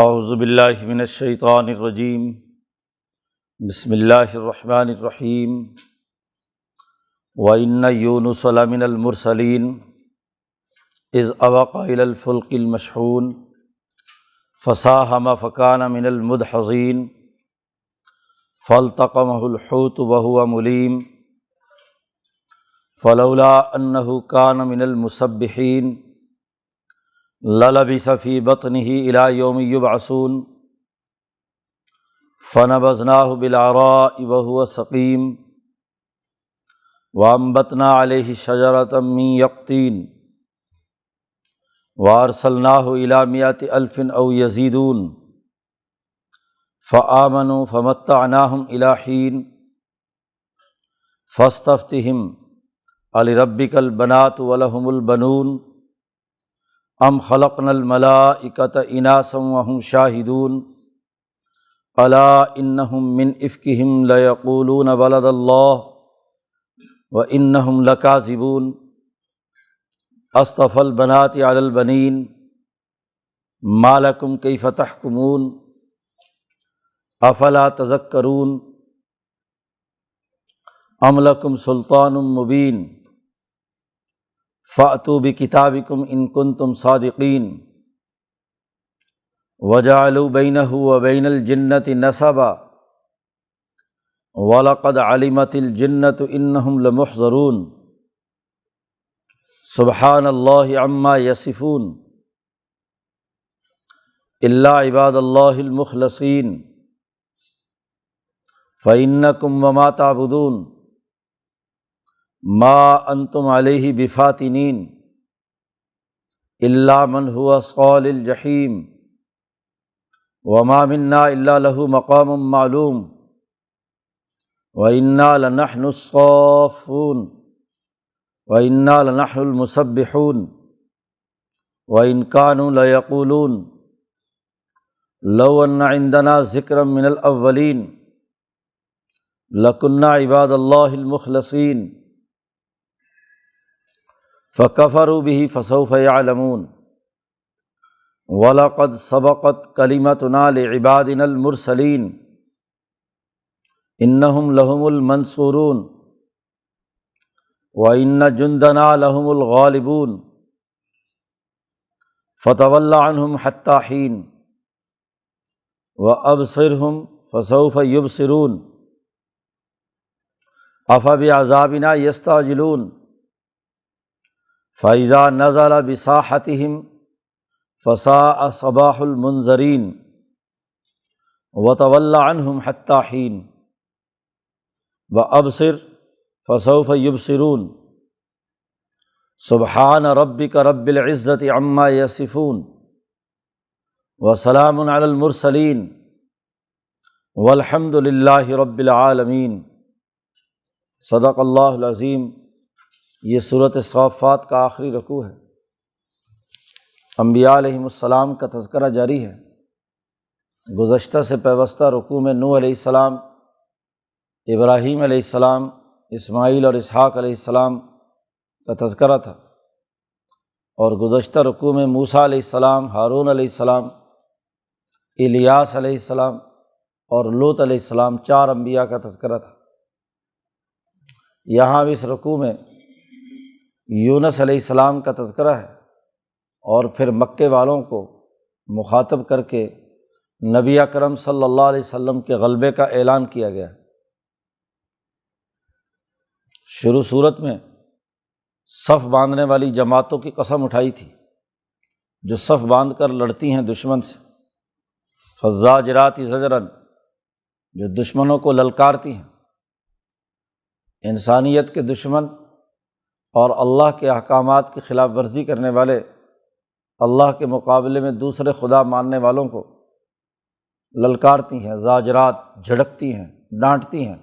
اعوذ باللہ من الشیطان الرجیم بسم اللہ الرحمن الرحیم وَإِنَّ يُونُسَ لَمِنَ الْمُرْسَلِينَ إِذْ أَبَقَ إِلَى الْفُلْكِ الْمَشْحُونِ فَسَاهَمَ فَكَانَ مِنَ الْمُدْحَضِينَ فَالْتَقَمَهُ الْحُوتُ وَهُوَ مُلِيمٌ فَلَوْلَا أَنَّهُ كَانَ مِنَ الْمُسَبِّحِينَ لَلَبِثَ فِي بَطْنِهِ إِلَىٰ يَوْمِ يُبْعَثُونَ فَنَبَذْنَاهُ بِالْعَرَاءِ وَهُوَ سَقِيمٌ وَأَنبَتْنَا عَلَيْهِ شَجَرَةً مِّن يَقْطِينٍ وَأَرْسَلْنَاهُ إِلَىٰ مِائَةِ أَلْفٍ أَوْ يَزِيدُونَ فَآمَنُوا فَمَتَّعْنَاهُمْ إِلَىٰ حِينٍ فَاسْتَفْتِهِمْ أَلِرَبِّكَ الْبَنَاتُ وَلَهُمُ الْبَنُونَ ام خلقنا الملائکۃ اناسا وهم شاہدون الا انہم من افکہم لیقولون ولد اللہ وانہم لکاذبون اصطفى البنات علی البنین ما لکم کیف تحکمون افلا تذکرون ام لکم سلطان مبین فأتوا بکتابکم ان کنتم صادقین وجعلوا بینہ وبین الجنۃ نسبا ولقد علمت الجنۃ انہم لمحضرون سبحان اللہ عما یصفون الا عباد اللہ المخلصین فإنکم وما تعبدون ما انتم علیہ بفاتنین الا من هو صال الجحیم وما منا الا له مقام معلوم وانا لنحن الصافون وانا لنحن المسبحون وان كانوا ليقولون لو ان عندنا ذکرا من الاولین لكنا عباد اللہ المخلصین فَكَفَرُوا بِهِ فَسَوْفَ يَعْلَمُونَ وَلَقَدْ سَبَقَتْ كَلِمَتُنَا لِعِبَادِنَا الْمُرْسَلِينَ إِنَّهُمْ لَهُمُ الْمَنْصُورُونَ وَإِنَّ جُنْدَنَا لَهُمُ الْغَالِبُونَ فَتَوَلَّ عَنْهُمْ حَتَّى حِينٍ وَأَبْصِرْهُمْ فَسَوْفَ يُبْصِرُونَ أَفَبِعَذَابِنَا يَسْتَعْجِلُونَ فَإِذَا نَزَلَ بِسَاحَتِهِمْ فَسَاءَ صَبَاحُ الْمُنذَرِينَ وَتَوَلَّ عَنْهُمْ حَتَّى حِينٍ وَأَبْصِرْ فَسَوْفَ يُبْصِرُونَ سُبْحَانَ رَبِّكَ رَبِّ الْعِزَّةِ عَمَّا يَصِفُونَ وَسَلَامٌ عَلَى الْمُرْسَلِينَ وَالْحَمْدُ لِلَّهِ رَبِّ الْعَالَمِينَ۔ صدق اللہ العظیم۔ یہ سورۃ الصافات کا آخری رکوع ہے۔ انبیاء علیہم السلام کا تذکرہ جاری ہے۔ گزشتہ سے پیوستہ رکوع میں نوح علیہ السلام، ابراہیم علیہ السلام، اسماعیل اور اسحاق علیہ السلام کا تذکرہ تھا، اور گزشتہ رکوع میں موسیٰ علیہ السلام، ہارون علیہ السلام، الیاس علیہ السلام اور لوط علیہ السلام، 4 انبیاء کا تذکرہ تھا۔ یہاں بھی اس رکوع میں یونس علیہ السلام کا تذکرہ ہے، اور پھر مکے والوں کو مخاطب کر کے نبی اکرم صلی اللہ علیہ وسلم کے غلبے کا اعلان کیا گیا۔ شروع صورت میں صف باندھنے والی جماعتوں کی قسم اٹھائی تھی جو صف باندھ کر لڑتی ہیں دشمن سے، فالزاجرات زجرا، جو دشمنوں کو للکارتی ہیں۔ انسانیت کے دشمن اور اللہ کے احکامات کی خلاف ورزی کرنے والے اللہ کے مقابلے میں دوسرے خدا ماننے والوں کو للکارتی ہیں، زاجرات، جھڑکتی ہیں، ڈانٹتی ہیں۔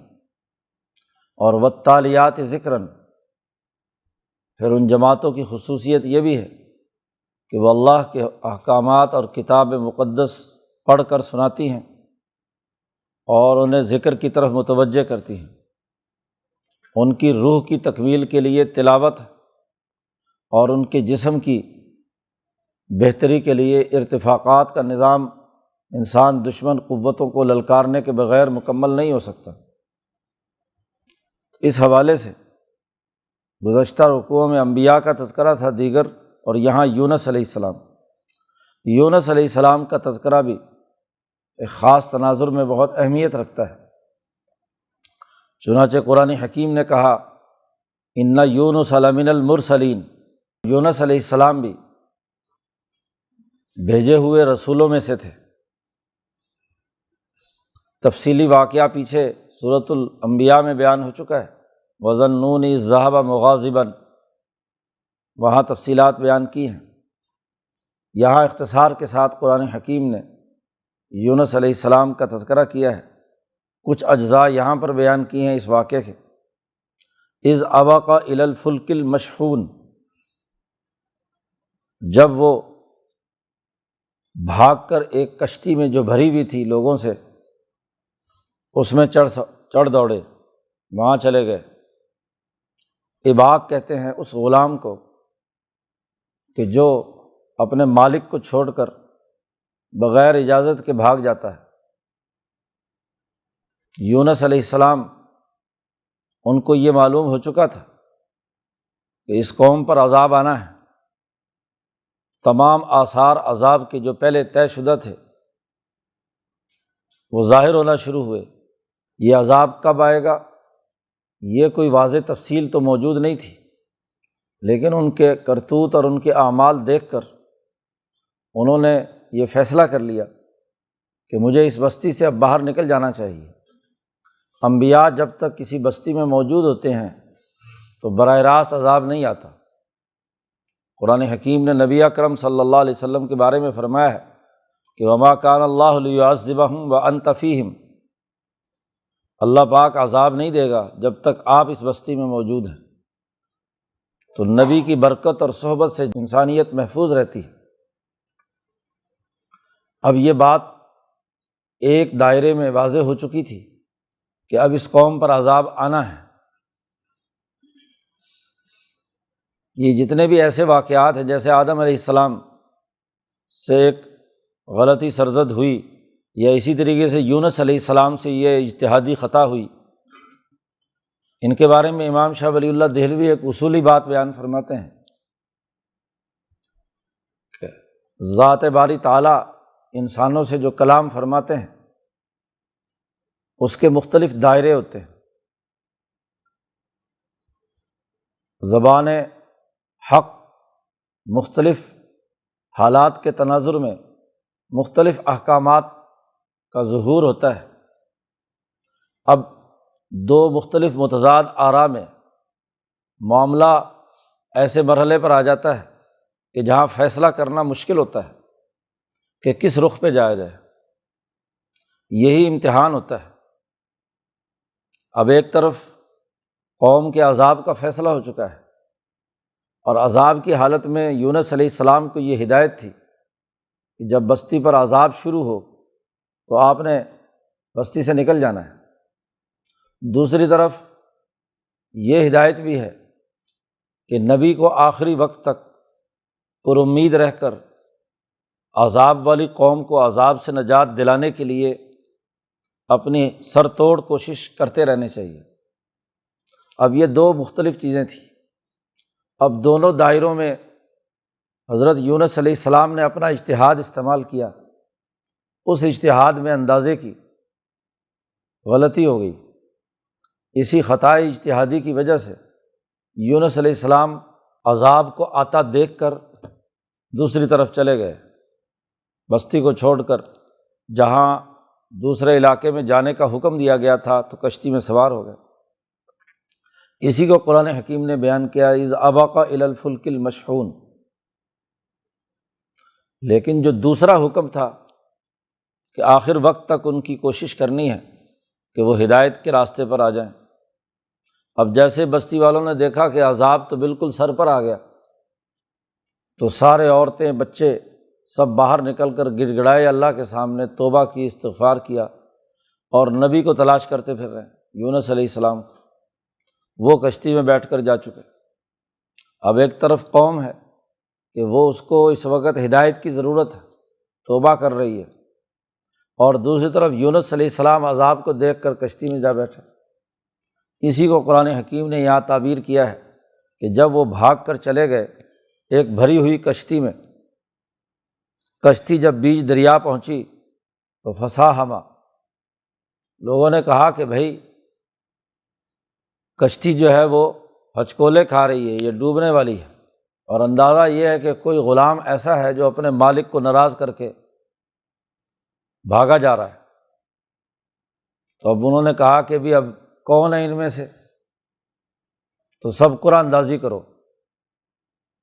اور والتالیات ذکراً، پھر ان جماعتوں کی خصوصیت یہ بھی ہے کہ وہ اللہ کے احکامات اور کتاب مقدس پڑھ کر سناتی ہیں اور انہیں ذکر کی طرف متوجہ کرتی ہیں۔ ان کی روح کی تکمیل کے لیے تلاوت اور ان کے جسم کی بہتری کے لیے ارتفاقات کا نظام انسان دشمن قوتوں کو للکارنے کے بغیر مکمل نہیں ہو سکتا۔ اس حوالے سے گزشتہ رکوعوں میں انبیاء کا تذکرہ تھا دیگر، اور یہاں یونس علیہ السلام، یونس علیہ السلام کا تذکرہ بھی ایک خاص تناظر میں بہت اہمیت رکھتا ہے۔ چنانچہ قرآن حکیم نے کہا ان یونس لمن المرسلین، یونس علیہ السلام بھی بھیجے ہوئے رسولوں میں سے تھے۔ تفصیلی واقعہ پیچھے سورۃ الانبیاء میں بیان ہو چکا ہے، وَظَنُّونِ إِذ ذَّهَبَ مُغَاضِبًا، وہاں تفصیلات بیان کی ہیں۔ یہاں اختصار کے ساتھ قرآن حکیم نے یونس علیہ السلام کا تذکرہ کیا ہے، کچھ اجزاء یہاں پر بیان کی ہیں اس واقعے کے۔ اذ ابق الی الفلک المشحون، جب وہ بھاگ کر ایک کشتی میں جو بھری ہوئی تھی لوگوں سے، اس میں چڑھ دوڑے، وہاں چلے گئے۔ اباق کہتے ہیں اس غلام کو کہ جو اپنے مالک کو چھوڑ کر بغیر اجازت کے بھاگ جاتا ہے۔ یونس علیہ السلام ان کو یہ معلوم ہو چکا تھا کہ اس قوم پر عذاب آنا ہے، تمام آثار عذاب کے جو پہلے طے شدہ تھے وہ ظاہر ہونا شروع ہوئے۔ یہ عذاب کب آئے گا یہ کوئی واضح تفصیل تو موجود نہیں تھی، لیکن ان کے کرتوت اور ان کے اعمال دیکھ کر انہوں نے یہ فیصلہ کر لیا کہ مجھے اس بستی سے اب باہر نکل جانا چاہیے۔ انبیاء جب تک کسی بستی میں موجود ہوتے ہیں تو براہ راست عذاب نہیں آتا۔ قرآن حکیم نے نبی اکرم صلی اللہ علیہ وسلم کے بارے میں فرمایا ہے کہ وما کان اللہ لیعذبہم وانت فیہم، اللہ پاک عذاب نہیں دے گا جب تک آپ اس بستی میں موجود ہیں۔ تو نبی کی برکت اور صحبت سے انسانیت محفوظ رہتی ہے۔ اب یہ بات ایک دائرے میں واضح ہو چکی تھی کہ اب اس قوم پر عذاب آنا ہے۔ یہ جتنے بھی ایسے واقعات ہیں، جیسے آدم علیہ السلام سے ایک غلطی سرزد ہوئی، یا اسی طریقے سے یونس علیہ السلام سے یہ اجتہادی خطا ہوئی، ان کے بارے میں امام شاہ ولی اللہ دہلوی ایک اصولی بات بیان فرماتے ہیں کہ ذات باری تعالیٰ انسانوں سے جو کلام فرماتے ہیں اس کے مختلف دائرے ہوتے ہیں۔ زبان حق مختلف حالات کے تناظر میں مختلف احکامات کا ظہور ہوتا ہے۔ اب دو مختلف متضاد آراء میں معاملہ ایسے مرحلے پر آ جاتا ہے کہ جہاں فیصلہ کرنا مشکل ہوتا ہے کہ کس رخ پہ جایا جائے۔ یہی امتحان ہوتا ہے۔ اب ایک طرف قوم کے عذاب کا فیصلہ ہو چکا ہے، اور عذاب کی حالت میں یونس علیہ السلام کو یہ ہدایت تھی کہ جب بستی پر عذاب شروع ہو تو آپ نے بستی سے نکل جانا ہے۔ دوسری طرف یہ ہدایت بھی ہے کہ نبی کو آخری وقت تک پر امید رہ کر عذاب والی قوم کو عذاب سے نجات دلانے کے لیے اپنی سر توڑ کوشش کرتے رہنے چاہیے۔ اب یہ دو مختلف چیزیں تھیں۔ اب دونوں دائروں میں حضرت یونس علیہ السلام نے اپنا اجتہاد استعمال کیا، اس اجتہاد میں اندازے کی غلطی ہو گئی۔ اسی خطائے اجتہادی کی وجہ سے یونس علیہ السلام عذاب کو آتا دیکھ کر دوسری طرف چلے گئے، بستی کو چھوڑ کر جہاں دوسرے علاقے میں جانے کا حکم دیا گیا تھا تو کشتی میں سوار ہو گئے۔ اسی کو قرآن حکیم نے بیان کیا اذ ابق الی الفلک المشحون۔ لیکن جو دوسرا حکم تھا کہ آخر وقت تک ان کی کوشش کرنی ہے کہ وہ ہدایت کے راستے پر آ جائیں۔ اب جیسے بستی والوں نے دیکھا کہ عذاب تو بالکل سر پر آ گیا، تو سارے عورتیں بچے سب باہر نکل کر گڑ گڑائے اللہ کے سامنے، توبہ کی، استغفار کیا، اور نبی کو تلاش کرتے پھر رہے ہیں یونس علیہ السلام۔ وہ کشتی میں بیٹھ کر جا چکے۔ اب ایک طرف قوم ہے کہ وہ اس کو اس وقت ہدایت کی ضرورت ہے، توبہ کر رہی ہے، اور دوسری طرف یونس علیہ السلام عذاب کو دیکھ کر کشتی میں جا بیٹھے۔ اسی کو قرآن حکیم نے یہاں تعبیر کیا ہے کہ جب وہ بھاگ کر چلے گئے ایک بھری ہوئی کشتی میں، کشتی جب بیچ دریا پہنچی تو فساہما، لوگوں نے کہا کہ بھائی کشتی جو ہے وہ ہچکولے کھا رہی ہے، یہ ڈوبنے والی ہے، اور اندازہ یہ ہے کہ کوئی غلام ایسا ہے جو اپنے مالک کو ناراض کر کے بھاگا جا رہا ہے۔ تو اب انہوں نے کہا کہ بھی اب کون ہے ان میں سے، تو سب قرآن اندازی کرو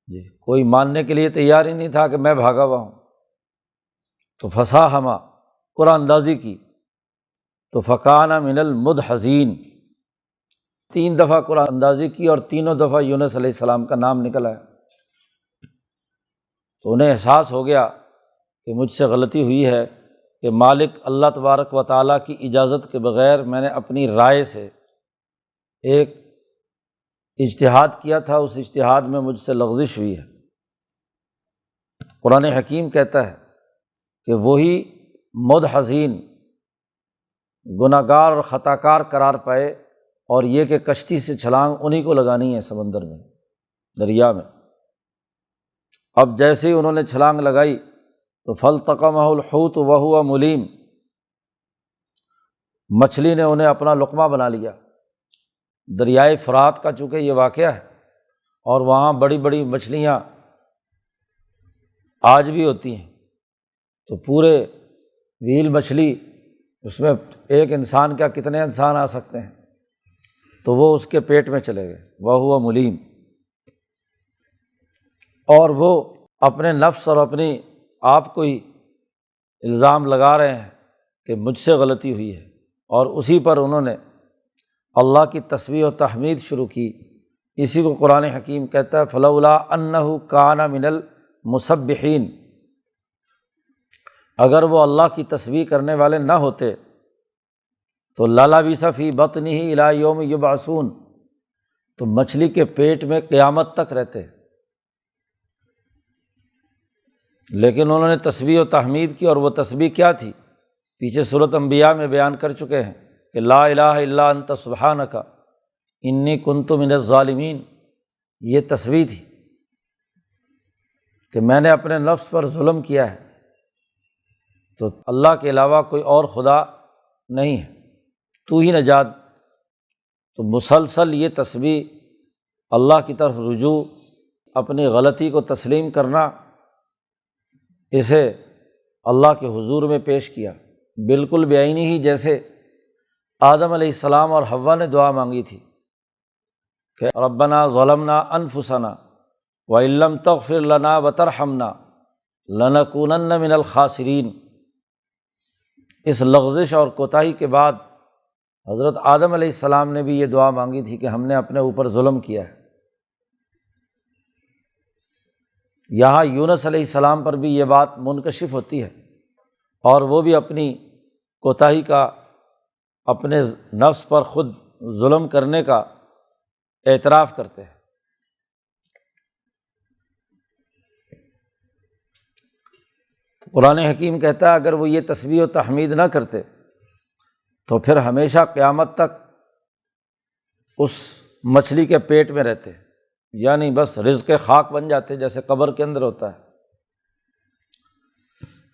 جی، کوئی ماننے کے لیے تیار ہی نہیں تھا کہ میں بھاگا ہوا ہوں۔ تو فصاحما، قرآن اندازی کی، تو فکان من المدحضین، 3 دفعہ قرآن اندازی کی اور تینوں دفعہ یونس علیہ السلام کا نام نکل آیا۔ تو انہیں احساس ہو گیا کہ مجھ سے غلطی ہوئی ہے کہ مالک اللہ تبارک و تعالیٰ کی اجازت کے بغیر میں نے اپنی رائے سے ایک اجتہاد کیا تھا، اس اجتہاد میں مجھ سے لغزش ہوئی ہے۔ قرآن حکیم کہتا ہے کہ وہی مدحضین، گناہ گار اور خطا کار قرار پائے، اور یہ کہ کشتی سے چھلانگ انہی کو لگانی ہے سمندر میں، دریا میں۔ اب جیسے ہی انہوں نے چھلانگ لگائی تو فالتقمہ الحوت وہو ملیم، مچھلی نے انہیں اپنا لقمہ بنا لیا۔ دریائے فرات کا چونکہ یہ واقعہ ہے، اور وہاں بڑی بڑی مچھلیاں آج بھی ہوتی ہیں، تو پورے ویل مچھلی، اس میں ایک انسان کیا کتنے انسان آ سکتے ہیں، تو وہ اس کے پیٹ میں چلے گئے، وہو ملیم۔ اور وہ اپنے نفس اور اپنی آپ کو ہی الزام لگا رہے ہیں کہ مجھ سے غلطی ہوئی ہے، اور اسی پر انہوں نے اللہ کی تسبیح و تحمید شروع کی۔ اسی کو قرآن حکیم کہتا ہے فلولا انہ کان من المسبحین، اگر وہ اللہ کی تسبیح کرنے والے نہ ہوتے تو للبث فی بطنہ الی یوم یبعثون، تو مچھلی کے پیٹ میں قیامت تک رہتے۔ لیکن انہوں نے تسبیح و تحمید کی، اور وہ تسبیح کیا تھی پیچھے سورۃ انبیاء میں بیان کر چکے ہیں کہ لا الہ الا انت سبحانک انی کنت من الظالمین، یہ تسبیح تھی کہ میں نے اپنے نفس پر ظلم کیا ہے، تو اللہ کے علاوہ کوئی اور خدا نہیں ہے، تو ہی نجات۔ تو مسلسل یہ تسبیح، اللہ کی طرف رجوع، اپنی غلطی کو تسلیم کرنا، اسے اللہ کے حضور میں پیش کیا، بالکل بعینی ہی جیسے آدم علیہ السلام اور حوا نے دعا مانگی تھی کہ ربنا ظلمنا انفسنا وان لم تغفر لنا وترحمنا لنکونن من الخاسرین۔ اس لغزش اور کوتاہی کے بعد حضرت آدم علیہ السلام نے بھی یہ دعا مانگی تھی کہ ہم نے اپنے اوپر ظلم کیا ہے۔ یہاں یونس علیہ السلام پر بھی یہ بات منکشف ہوتی ہے، اور وہ بھی اپنی کوتاہی کا، اپنے نفس پر خود ظلم کرنے کا اعتراف کرتے ہیں۔ قرآن حکیم کہتا ہے اگر وہ یہ تسبیح و تحمید نہ کرتے تو پھر ہمیشہ قیامت تک اس مچھلی کے پیٹ میں رہتے، یعنی بس رزق خاک بن جاتے جیسے قبر کے اندر ہوتا ہے۔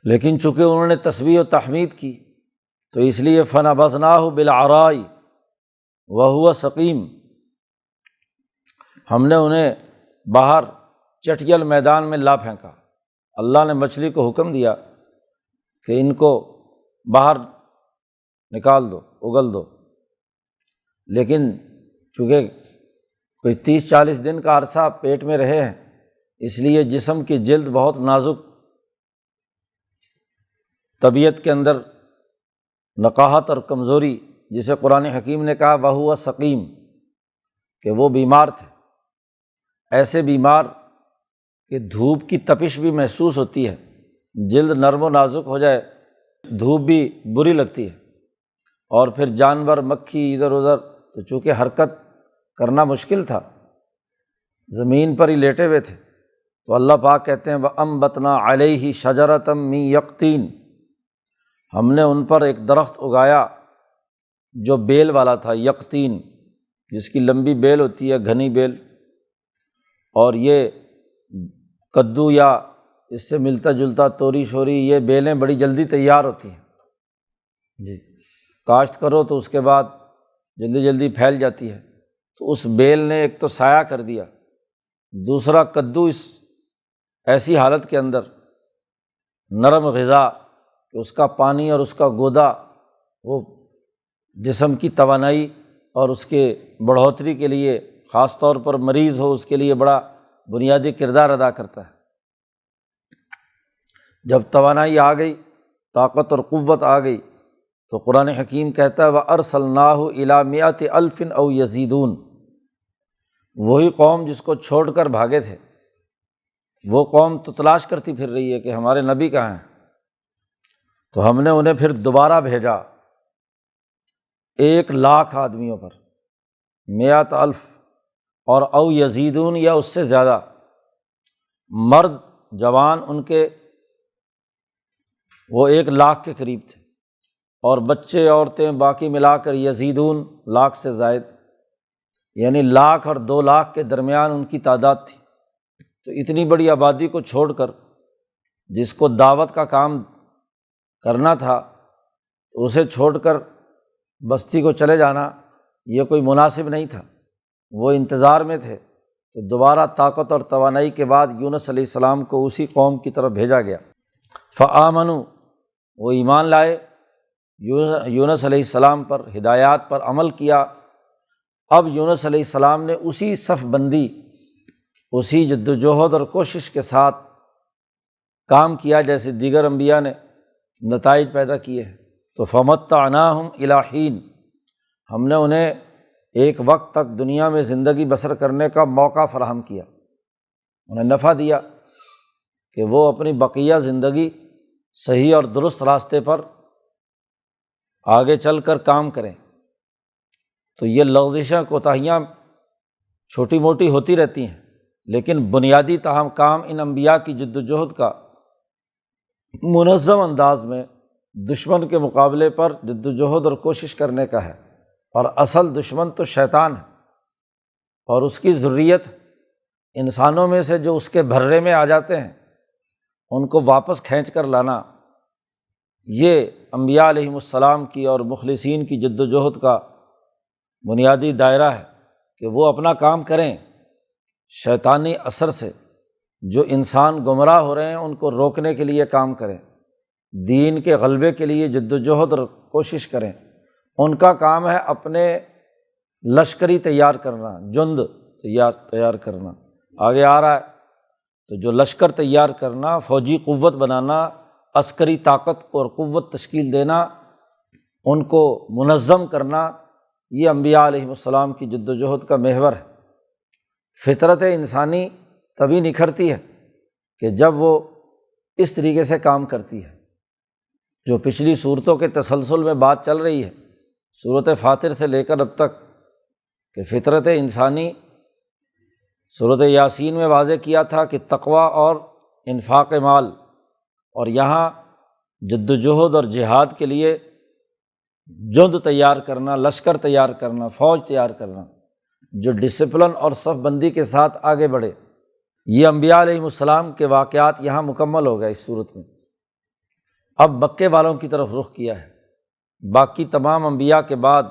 لیکن چونکہ انہوں نے تسبیح و تحمید کی تو اس لیے فنبذناہ بالعراء وہو سقیم، ہم نے انہیں باہر چٹیل میدان میں لا پھینکا۔ اللہ نے مچھلی کو حکم دیا کہ ان کو باہر نکال دو، اگل دو، لیکن چونکہ کوئی 30-40 دن کا عرصہ پیٹ میں رہے ہیں، اس لیے جسم کی جلد بہت نازک، طبیعت کے اندر نقاہت اور کمزوری، جسے قرآن حکیم نے کہا وہو سقیم، کہ وہ بیمار تھے، ایسے بیمار کہ دھوپ کی تپش بھی محسوس ہوتی ہے، جلد نرم و نازک ہو جائے، دھوپ بھی بری لگتی ہے، اور پھر جانور مکھی ادھر ادھر، تو چونکہ حرکت کرنا مشکل تھا، زمین پر ہی لیٹے ہوئے تھے، تو اللہ پاک کہتے ہیں وَأَنبَتْنَا عَلَيْهِ شَجَرَةً مِّن يَقْطِينٍ، ہم نے ان پر ایک درخت اگایا جو بیل والا تھا، یقطین، جس کی لمبی بیل ہوتی ہے، گھنی بیل، اور یہ کدو یا اس سے ملتا جلتا توری شوری، یہ بیلیں بڑی جلدی تیار ہوتی ہیں جی، کاشت کرو تو اس کے بعد جلدی جلدی پھیل جاتی ہے۔ تو اس بیل نے ایک تو سایہ کر دیا، دوسرا کدو اس ایسی حالت کے اندر نرم غذا کہ اس کا پانی اور اس کا گودا وہ جسم کی توانائی اور اس کے بڑھوتری کے لیے، خاص طور پر مریض ہو اس کے لیے بڑا بنیادی کردار ادا کرتا ہے۔ جب توانائی آ گئی، طاقت اور قوت آ گئی، تو قرآن حکیم کہتا ہے وَأَرْسَلْنَاهُ إِلَىٰ مِائَةِ أَلْفٍ أَوْ يَزِيدُونَ، وہی قوم جس کو چھوڑ کر بھاگے تھے، وہ قوم تو تلاش کرتی پھر رہی ہے کہ ہمارے نبی کہاں ہیں، تو ہم نے انہیں پھر دوبارہ بھیجا 1,00,000 آدمیوں پر، 100,000 اور او یزیدون یا اس سے زیادہ، مرد جوان ان کے وہ 1,00,000 کے قریب تھے، اور بچے عورتیں باقی ملا کر یزیدون 1,00,000 سے زائد، یعنی 1,00,000 اور 2,00,000 کے درمیان ان کی تعداد تھی۔ تو اتنی بڑی آبادی کو چھوڑ کر جس کو دعوت کا کام کرنا تھا، اسے چھوڑ کر بستی کو چلے جانا یہ کوئی مناسب نہیں تھا، وہ انتظار میں تھے۔ تو دوبارہ طاقت اور توانائی کے بعد یونس علیہ السلام کو اسی قوم کی طرف بھیجا گیا، فآمنوا، وہ ایمان لائے یونس علیہ السلام پر، ہدایات پر عمل کیا۔ اب یونس علیہ السلام نے اسی صف بندی، اسی جد و جہد اور کوشش کے ساتھ کام کیا جیسے دیگر انبیاء نے نتائج پیدا کیے ہیں۔ تو فمتعناہم الی حین، ہم نے انہیں ایک وقت تک دنیا میں زندگی بسر کرنے کا موقع فراہم کیا، انہیں نفع دیا کہ وہ اپنی بقیہ زندگی صحیح اور درست راستے پر آگے چل کر کام کریں۔ تو یہ لغزشیں کوتاہیاں چھوٹی موٹی ہوتی رہتی ہیں، لیکن بنیادی تاہم کام ان انبیاء کی جد و جہد کا منظم انداز میں دشمن کے مقابلے پر جد و جہد اور کوشش کرنے کا ہے، اور اصل دشمن تو شیطان ہے، اور اس کی ذریت انسانوں میں سے جو اس کے بھرے میں آ جاتے ہیں ان کو واپس کھینچ کر لانا، یہ انبیاء علیہم السلام کی اور مخلصین کی جد و جہد کا بنیادی دائرہ ہے کہ وہ اپنا کام کریں، شیطانی اثر سے جو انسان گمراہ ہو رہے ہیں ان کو روکنے کے لیے کام کریں، دین کے غلبے کے لیے جد و جہد اور کوشش کریں۔ ان کا کام ہے اپنے لشکری تیار کرنا، جند تیار کرنا، آگے آ رہا ہے تو جو لشکر تیار کرنا، فوجی قوت بنانا، عسکری طاقت اور قوت تشکیل دینا، ان کو منظم کرنا، یہ انبیاء علیہم السلام کی جد و جہد کا محور ہے۔ فطرت انسانی تبھی نکھرتی ہے کہ جب وہ اس طریقے سے کام کرتی ہے، جو پچھلی صورتوں کے تسلسل میں بات چل رہی ہے، صورت فاطر سے لے کر اب تک، کہ فطرت انسانی صورت یاسین میں واضح کیا تھا کہ تقویٰ اور انفاق مال، اور یہاں جد و جہد اور جہاد کے لیے جند تیار کرنا، لشکر تیار کرنا، فوج تیار کرنا جو ڈسپلن اور صف بندی کے ساتھ آگے بڑھے۔ یہ انبیاء علیہم السلام کے واقعات یہاں مکمل ہو گئے اس صورت میں۔ اب مکے والوں کی طرف رخ کیا ہے، باقی تمام انبیاء کے بعد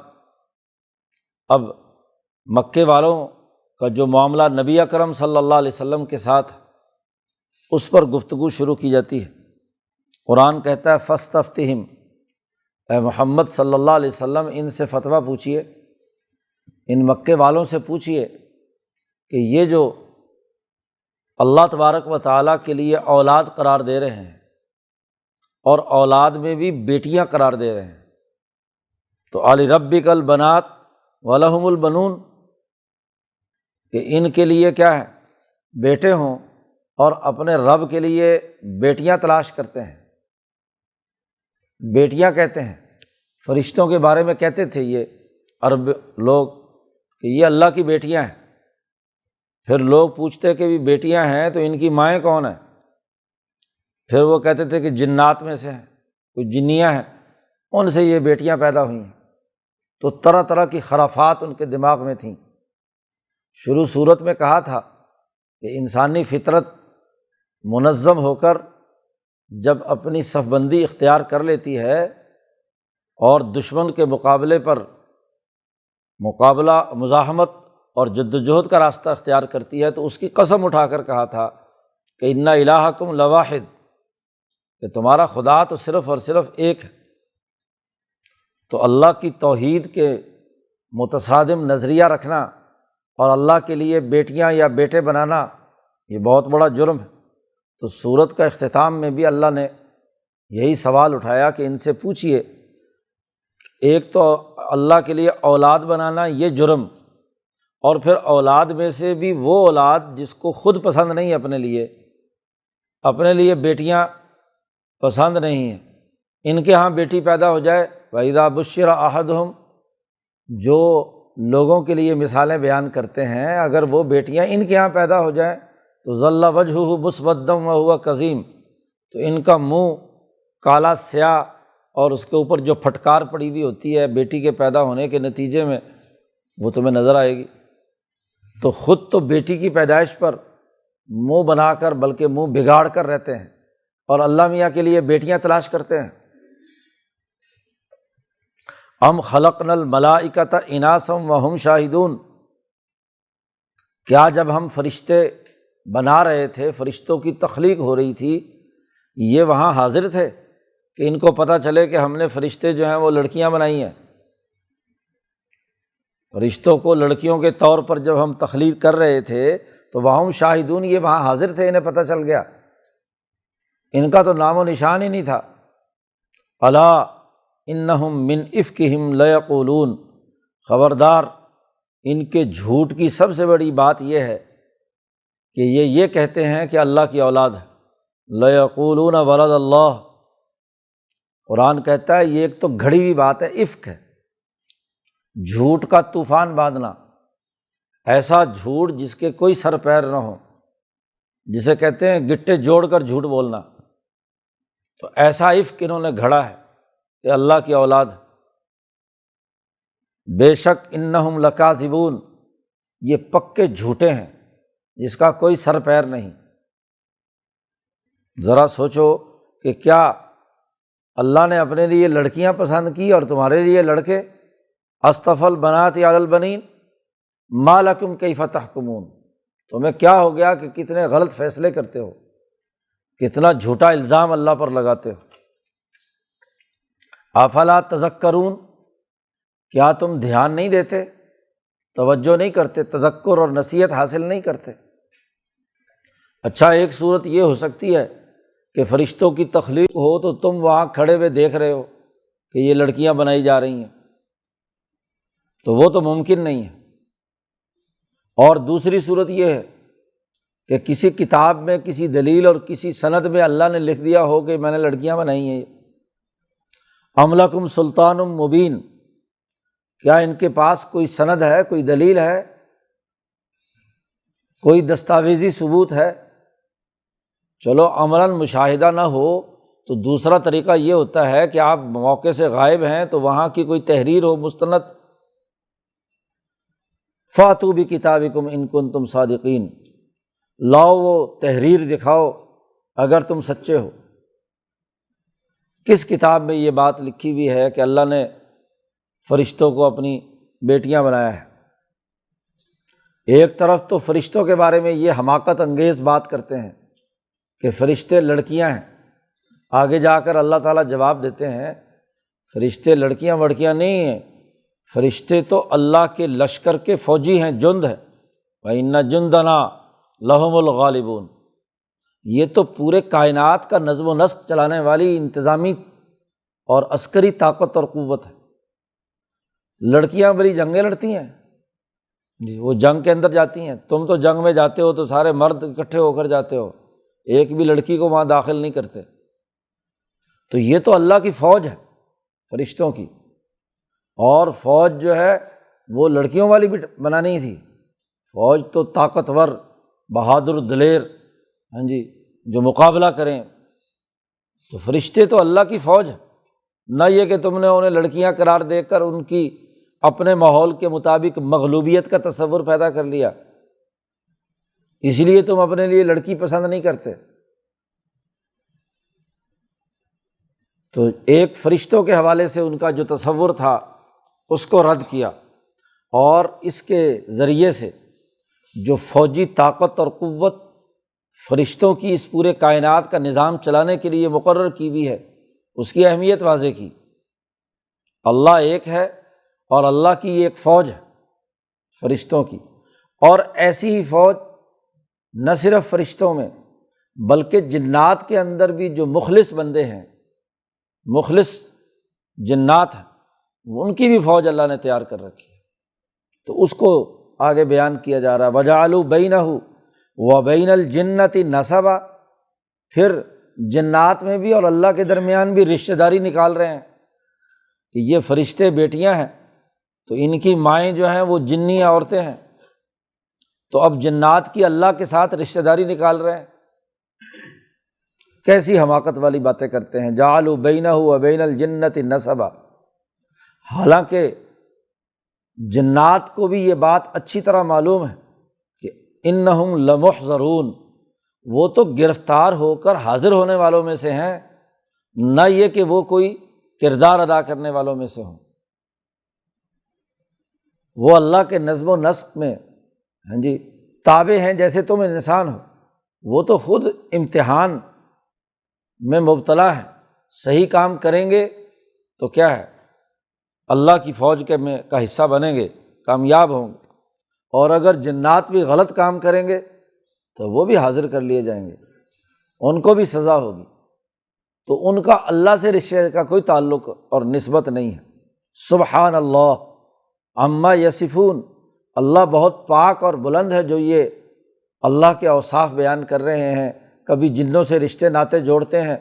اب مکے والوں کا جو معاملہ نبی اکرم صلی اللہ علیہ وسلم کے ساتھ اس پر گفتگو شروع کی جاتی ہے۔ قرآن کہتا ہے فاستفتہم، اے محمد صلی اللہ علیہ وسلم ان سے فتویٰ پوچھیے، ان مکے والوں سے پوچھیے کہ یہ جو اللہ تبارک و تعالیٰ کے لیے اولاد قرار دے رہے ہیں اور اولاد میں بھی بیٹیاں قرار دے رہے ہیں، تو لربک البنات ولہم البنون، کہ ان کے لیے کیا ہے بیٹے ہوں اور اپنے رب کے لیے بیٹیاں تلاش کرتے ہیں۔ بیٹیاں کہتے ہیں، فرشتوں کے بارے میں کہتے تھے یہ عرب لوگ کہ یہ اللہ کی بیٹیاں ہیں، پھر لوگ پوچھتے کہ بھی بیٹیاں ہیں تو ان کی مائیں کون ہیں، پھر وہ کہتے تھے کہ جنات میں سے ہیں، کوئی جنیاں ہیں، ان سے یہ بیٹیاں پیدا ہوئی ہیں۔ تو طرح طرح کی خرافات ان کے دماغ میں تھیں۔ شروع صورت میں کہا تھا کہ انسانی فطرت منظم ہو کر جب اپنی صف بندی اختیار کر لیتی ہے اور دشمن کے مقابلے پر مزاحمت اور جدوجہد کا راستہ اختیار کرتی ہے تو اس کی قسم اٹھا کر کہا تھا کہ ان الہکم لواحد، کہ تمہارا خدا تو صرف اور صرف ایک ہے۔ تو اللہ کی توحید کے متصادم نظریہ رکھنا اور اللہ کے لیے بیٹیاں یا بیٹے بنانا یہ بہت بڑا جرم ہے۔ تو سورت کا اختتام میں بھی اللہ نے یہی سوال اٹھایا کہ ان سے پوچھیے، ایک تو اللہ کے لیے اولاد بنانا یہ جرم، اور پھر اولاد میں سے بھی وہ اولاد جس کو خود پسند نہیں، اپنے لیے بیٹیاں پسند نہیں ہیں، ان کے ہاں بیٹی پیدا ہو جائے، وَإِذَا بُشِّرَ أَحَدُهُمْ، جو لوگوں کے لیے مثالیں بیان کرتے ہیں، اگر وہ بیٹیاں ان کے ہاں پیدا ہو جائیں تو ظل وجهه مسودا وهو کظیم، تو ان کا منہ کالا سیاہ اور اس کے اوپر جو پھٹکار پڑی ہوئی ہوتی ہے بیٹی کے پیدا ہونے کے نتیجے میں، وہ تمہیں نظر آئے گی۔ تو خود تو بیٹی کی پیدائش پر منہ بنا کر بلکہ منہ بگاڑ کر رہتے ہیں، اور اللہ میاں کے لیے بیٹیاں تلاش کرتے ہیں۔ ام خلقنا الملائکۃ اناسا وہم شاہدون، کیا جب ہم فرشتے بنا رہے تھے، فرشتوں کی تخلیق ہو رہی تھی، یہ وہاں حاضر تھے کہ ان کو پتہ چلے کہ ہم نے فرشتے جو ہیں وہ لڑکیاں بنائی ہیں؟ فرشتوں کو لڑکیوں کے طور پر جب ہم تخلیق کر رہے تھے تو وہم شاہدون، یہ وہاں حاضر تھے، انہیں پتہ چل گیا؟ ان کا تو نام و نشان ہی نہیں تھا۔ الا انہم من افکہم لیقولون، خبردار، ان کے جھوٹ کی سب سے بڑی بات یہ ہے کہ یہ کہتے ہیں کہ اللہ کی اولاد ہے۔ لیقولون ولد اللہ، قرآن کہتا ہے یہ ایک تو گھڑی ہوئی بات ہے، افک ہے، جھوٹ کا طوفان باندھنا، ایسا جھوٹ جس کے کوئی سر پیر نہ ہو، جسے کہتے ہیں گٹے جوڑ کر جھوٹ بولنا۔ تو ایسا افک انہوں نے گھڑا ہے کہ اللہ کی اولاد ہے۔ بے شک انہم لکاذبون، یہ پکے جھوٹے ہیں جس کا کوئی سر پیر نہیں۔ ذرا سوچو کہ کیا اللہ نے اپنے لیے لڑکیاں پسند کی اور تمہارے لیے لڑکے؟ اصطفی البنات علی البنین ما لکم کیف تحکمون، تمہیں کیا ہو گیا کہ کتنے غلط فیصلے کرتے ہو، کتنا جھوٹا الزام اللہ پر لگاتے ہو۔ افلا تذکرون، کیا تم دھیان نہیں دیتے، توجہ نہیں کرتے، تذکر اور نصیحت حاصل نہیں کرتے؟ اچھا، ایک صورت یہ ہو سکتی ہے کہ فرشتوں کی تخلیق ہو تو تم وہاں کھڑے ہوئے دیکھ رہے ہو کہ یہ لڑکیاں بنائی جا رہی ہیں، تو وہ تو ممکن نہیں ہے۔ اور دوسری صورت یہ ہے کہ کسی کتاب میں، کسی دلیل اور کسی سند میں اللہ نے لکھ دیا ہو کہ میں نے لڑکیاں بنائی ہیں۔ ام لکم سلطان مبین، کیا ان کے پاس کوئی سند ہے، کوئی دلیل ہے، کوئی دستاویزی ثبوت ہے؟ چلو عملاً مشاہدہ نہ ہو تو دوسرا طریقہ یہ ہوتا ہے کہ آپ موقع سے غائب ہیں تو وہاں کی کوئی تحریر ہو مستند، فاتوا بکتابکم ان کنتم صادقین، لاؤ وہ تحریر دکھاؤ اگر تم سچے ہو۔ کس کتاب میں یہ بات لکھی ہوئی ہے کہ اللہ نے فرشتوں کو اپنی بیٹیاں بنایا ہے؟ ایک طرف تو فرشتوں کے بارے میں یہ حماقت انگیز بات کرتے ہیں کہ فرشتے لڑکیاں ہیں، آگے جا کر اللہ تعالیٰ جواب دیتے ہیں فرشتے لڑکیاں وڑکیاں نہیں ہیں، فرشتے تو اللہ کے لشکر کے فوجی ہیں، جند ہے، وَإِنَّ جُندَنَا لَهُمُ الْغَالِبُونَ۔ یہ تو پورے کائنات کا نظم و نسق چلانے والی انتظامی اور عسکری طاقت اور قوت ہے۔ لڑکیاں بڑی جنگیں لڑتی ہیں جی، وہ جنگ کے اندر جاتی ہیں، تم تو جنگ میں جاتے ہو تو سارے مرد اکٹھے ہو کر جاتے ہو، ایک بھی لڑکی کو وہاں داخل نہیں کرتے۔ تو یہ تو اللہ کی فوج ہے فرشتوں کی، اور فوج جو ہے وہ لڑکیوں والی بھی بنانی تھی، فوج تو طاقتور، بہادر، دلیر، ہاں جی، جو مقابلہ کریں۔ تو فرشتے تو اللہ کی فوج ہے، نہ یہ کہ تم نے انہیں لڑکیاں قرار دے کر ان کی اپنے ماحول کے مطابق مغلوبیت کا تصور پیدا کر لیا، اس لیے تم اپنے لیے لڑکی پسند نہیں کرتے۔ تو ایک فرشتوں کے حوالے سے ان کا جو تصور تھا اس کو رد کیا، اور اس کے ذریعے سے جو فوجی طاقت اور قوت فرشتوں کی اس پورے کائنات کا نظام چلانے کے لیے مقرر کی ہوئی ہے، اس کی اہمیت واضح کی۔ اللہ ایک ہے اور اللہ کی ایک فوج ہے فرشتوں کی، اور ایسی ہی فوج نہ صرف فرشتوں میں بلکہ جنات کے اندر بھی جو مخلص بندے ہیں، مخلص جنات ہیں، ان کی بھی فوج اللہ نے تیار کر رکھی ہے۔ تو اس کو آگے بیان کیا جا رہا ہے، وَجَعَلُوا بَيْنَهُ وَبَيْنَ الْجِنَّةِ نَسَبًا، پھر جنات میں بھی اور اللہ کے درمیان بھی رشتہ داری نکال رہے ہیں کہ یہ فرشتے بیٹیاں ہیں تو ان کی مائیں جو ہیں وہ جنی عورتیں ہیں، تو اب جنات کی اللہ کے ساتھ رشتہ داری نکال رہے ہیں۔ کیسی حماقت والی باتیں کرتے ہیں، جعلوا بینہ وبین الجنۃ نسبا، حالانکہ جنات کو بھی یہ بات اچھی طرح معلوم ہے کہ انہم لمحضرون، وہ تو گرفتار ہو کر حاضر ہونے والوں میں سے ہیں، نہ یہ کہ وہ کوئی کردار ادا کرنے والوں میں سے ہوں۔ وہ اللہ کے نظم و نسق میں تابع ہیں جیسے تم انسان ہو، وہ تو خود امتحان میں مبتلا ہیں، صحیح کام کریں گے تو کیا ہے، اللہ کی فوج کا حصہ بنیں گے، کامیاب ہوں گے، اور اگر جنات بھی غلط کام کریں گے تو وہ بھی حاضر کر لیے جائیں گے، ان کو بھی سزا ہوگی۔ تو ان کا اللہ سے رشتے کا کوئی تعلق اور نسبت نہیں ہے۔ سبحان اللہ عما یصفون، اللہ بہت پاک اور بلند ہے جو یہ اللہ کے اوصاف بیان کر رہے ہیں، کبھی جنوں سے رشتے ناتے جوڑتے ہیں،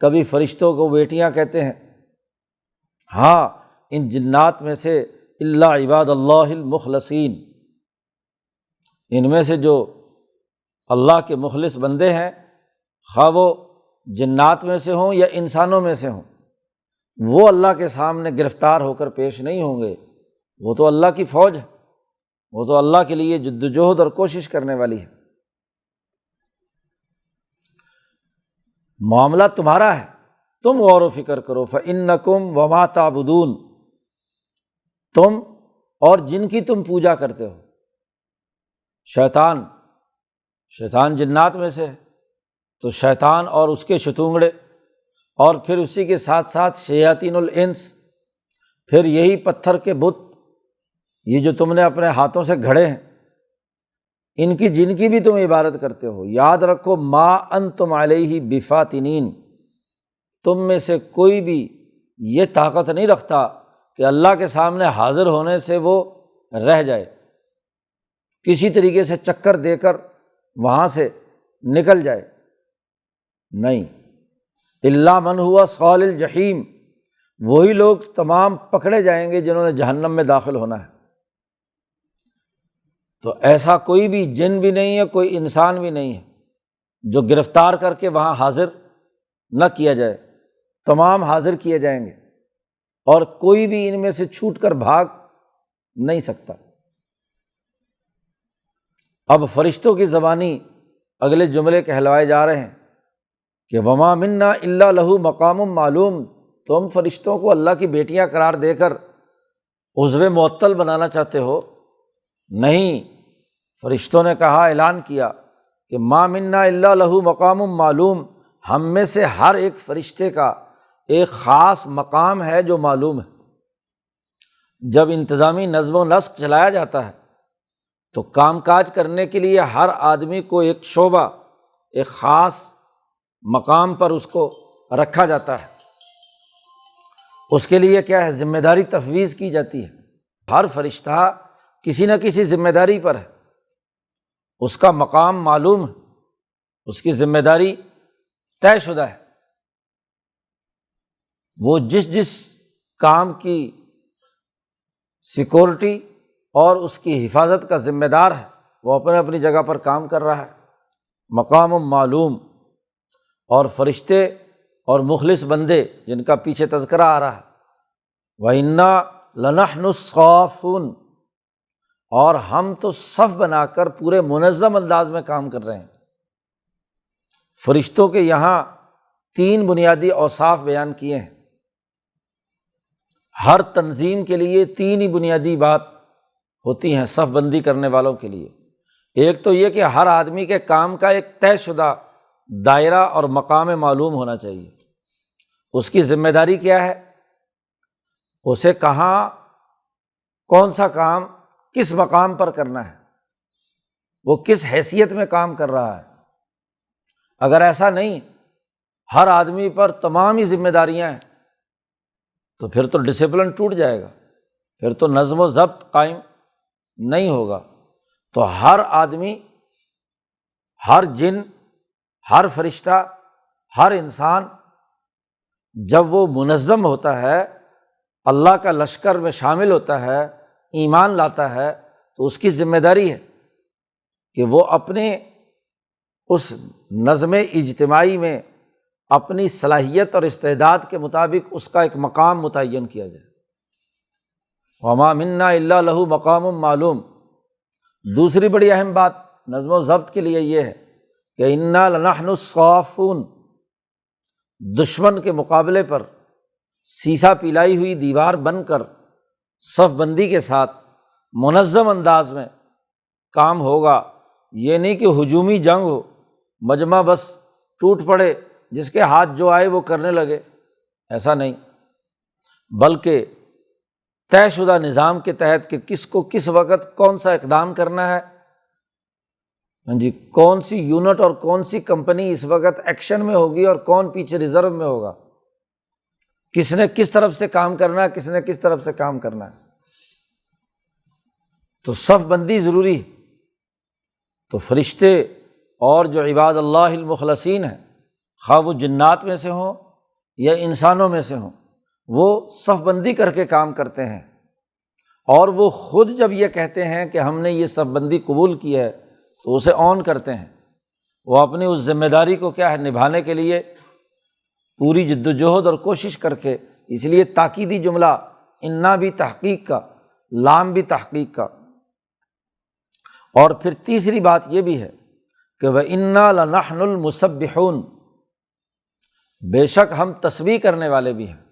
کبھی فرشتوں کو بیٹیاں کہتے ہیں۔ ہاں، ان جنات میں سے الا عباد اللہ المخلصین، ان میں سے جو اللہ کے مخلص بندے ہیں، خواہ وہ جنات میں سے ہوں یا انسانوں میں سے ہوں، وہ اللہ کے سامنے گرفتار ہو کر پیش نہیں ہوں گے۔ وہ تو اللہ کی فوج ہے، وہ تو اللہ کے لیے جدوجہد اور کوشش کرنے والی ہے۔ معاملہ تمہارا ہے، تم غور و فکر کرو۔ فَإِنَّكُمْ وَمَا تَعْبُدُونَ، تم اور جن کی تم پوجا کرتے ہو۔ شیطان جنات میں سے ہے، تو شیطان اور اس کے شتونگڑے، اور پھر اسی کے ساتھ ساتھ شیاطین الانس، پھر یہی پتھر کے بت یہ جو تم نے اپنے ہاتھوں سے گھڑے ہیں، ان کی جن کی بھی تم عبادت کرتے ہو۔ یاد رکھو ما انتم علیہ بفاتنین، تم میں سے کوئی بھی یہ طاقت نہیں رکھتا کہ اللہ کے سامنے حاضر ہونے سے وہ رہ جائے، کسی طریقے سے چکر دے کر وہاں سے نکل جائے، نہیں۔ الا من ہوا صال الجحیم، وہی لوگ تمام پکڑے جائیں گے جنہوں نے جہنم میں داخل ہونا ہے۔ تو ایسا کوئی بھی جن بھی نہیں ہے، کوئی انسان بھی نہیں ہے جو گرفتار کر کے وہاں حاضر نہ کیا جائے، تمام حاضر کیے جائیں گے، اور کوئی بھی ان میں سے چھوٹ کر بھاگ نہیں سکتا۔ اب فرشتوں کی زبانی اگلے جملے کہلوائے جا رہے ہیں کہ وما منا الا لہ مقام معلوم، تم فرشتوں کو اللہ کی بیٹیاں قرار دے کر عضو معطل بنانا چاہتے ہو؟ نہیں، فرشتوں نے کہا، اعلان کیا کہ ما منا الا لہ مقام معلوم، ہم میں سے ہر ایک فرشتے کا ایک خاص مقام ہے جو معلوم ہے۔ جب انتظامی نظم و نسق چلایا جاتا ہے تو کام کاج کرنے کے لیے ہر آدمی کو ایک شعبہ، ایک خاص مقام پر اس کو رکھا جاتا ہے، اس کے لیے کیا ہے، ذمہ داری تفویض کی جاتی ہے۔ ہر فرشتہ کسی نہ کسی ذمہ داری پر ہے، اس کا مقام معلوم ہے، اس کی ذمہ داری طے شدہ ہے، وہ جس کام کی سیکورٹی اور اس کی حفاظت کا ذمہ دار ہے، وہ اپنے اپنی جگہ پر کام کر رہا ہے، مقام معلوم۔ اور فرشتے اور مخلص بندے جن کا پیچھے تذکرہ آ رہا ہے، وَإِنَّا لَنَحْنُ الصَّافُّونَ، اور ہم تو صف بنا کر پورے منظم انداز میں کام کر رہے ہیں۔ فرشتوں کے یہاں 3 بنیادی اوصاف بیان کیے ہیں۔ ہر تنظیم کے لیے 3 ہی بنیادی بات ہوتی ہیں صف بندی کرنے والوں کے لیے۔ ایک تو یہ کہ ہر آدمی کے کام کا ایک طے شدہ دائرہ اور مقام معلوم ہونا چاہیے۔ اس کی ذمہ داری کیا ہے، اسے کہاں کون سا کام کس مقام پر کرنا ہے، وہ کس حیثیت میں کام کر رہا ہے۔ اگر ایسا نہیں، ہر آدمی پر تمام ہی ذمہ داریاں ہیں، تو پھر تو ڈسپلن ٹوٹ جائے گا، پھر تو نظم و ضبط قائم نہیں ہوگا۔ تو ہر آدمی، ہر جن، ہر فرشتہ، ہر انسان جب وہ منظم ہوتا ہے، اللہ کا لشکر میں شامل ہوتا ہے، ایمان لاتا ہے، تو اس کی ذمہ داری ہے کہ وہ اپنے اس نظم اجتماعی میں اپنی صلاحیت اور استعداد کے مطابق اس کا ایک مقام متعین کیا جائے۔ وما منا الا لہ مقام معلوم۔ دوسری بڑی اہم بات نظم و ضبط کے لیے یہ ہے کہ انا لنحن الصافون، دشمن کے مقابلے پر سیسا پلائی ہوئی دیوار بن کر صف بندی کے ساتھ منظم انداز میں کام ہوگا۔ یہ نہیں کہ ہجومی جنگ ہو، مجمع بس ٹوٹ پڑے، جس کے ہاتھ جو آئے وہ کرنے لگے، ایسا نہیں، بلکہ طے شدہ نظام کے تحت کہ کس کو کس وقت کون سا اقدام کرنا ہے، کون سی یونٹ اور کون سی کمپنی اس وقت ایکشن میں ہوگی اور کون پیچھے ریزرو میں ہوگا، کس نے کس طرف سے کام کرنا ہے، کس نے کس طرف سے کام کرنا ہے۔ تو صف بندی ضروری ہے۔ تو فرشتے اور جو عباد اللہ المخلصین ہیں، خواہ وہ جنات میں سے ہوں یا انسانوں میں سے ہوں، وہ صف بندی کر کے کام کرتے ہیں، اور وہ خود جب یہ کہتے ہیں کہ ہم نے یہ صف بندی قبول کی ہے تو اسے آن کرتے ہیں۔ وہ اپنی اس ذمہ داری کو کیا ہے نبھانے کے لیے پوری جد و جہد اور کوشش کر کے، اس لیے تاکیدی جملہ انا بھی تحقیق کا، لام بھی تحقیق کا۔ اور پھر تیسری بات یہ بھی ہے کہ وَإِنَّا لَنَحْنُ الْمُسَبِّحُونَ، بے شک ہم تسبیح کرنے والے بھی ہیں۔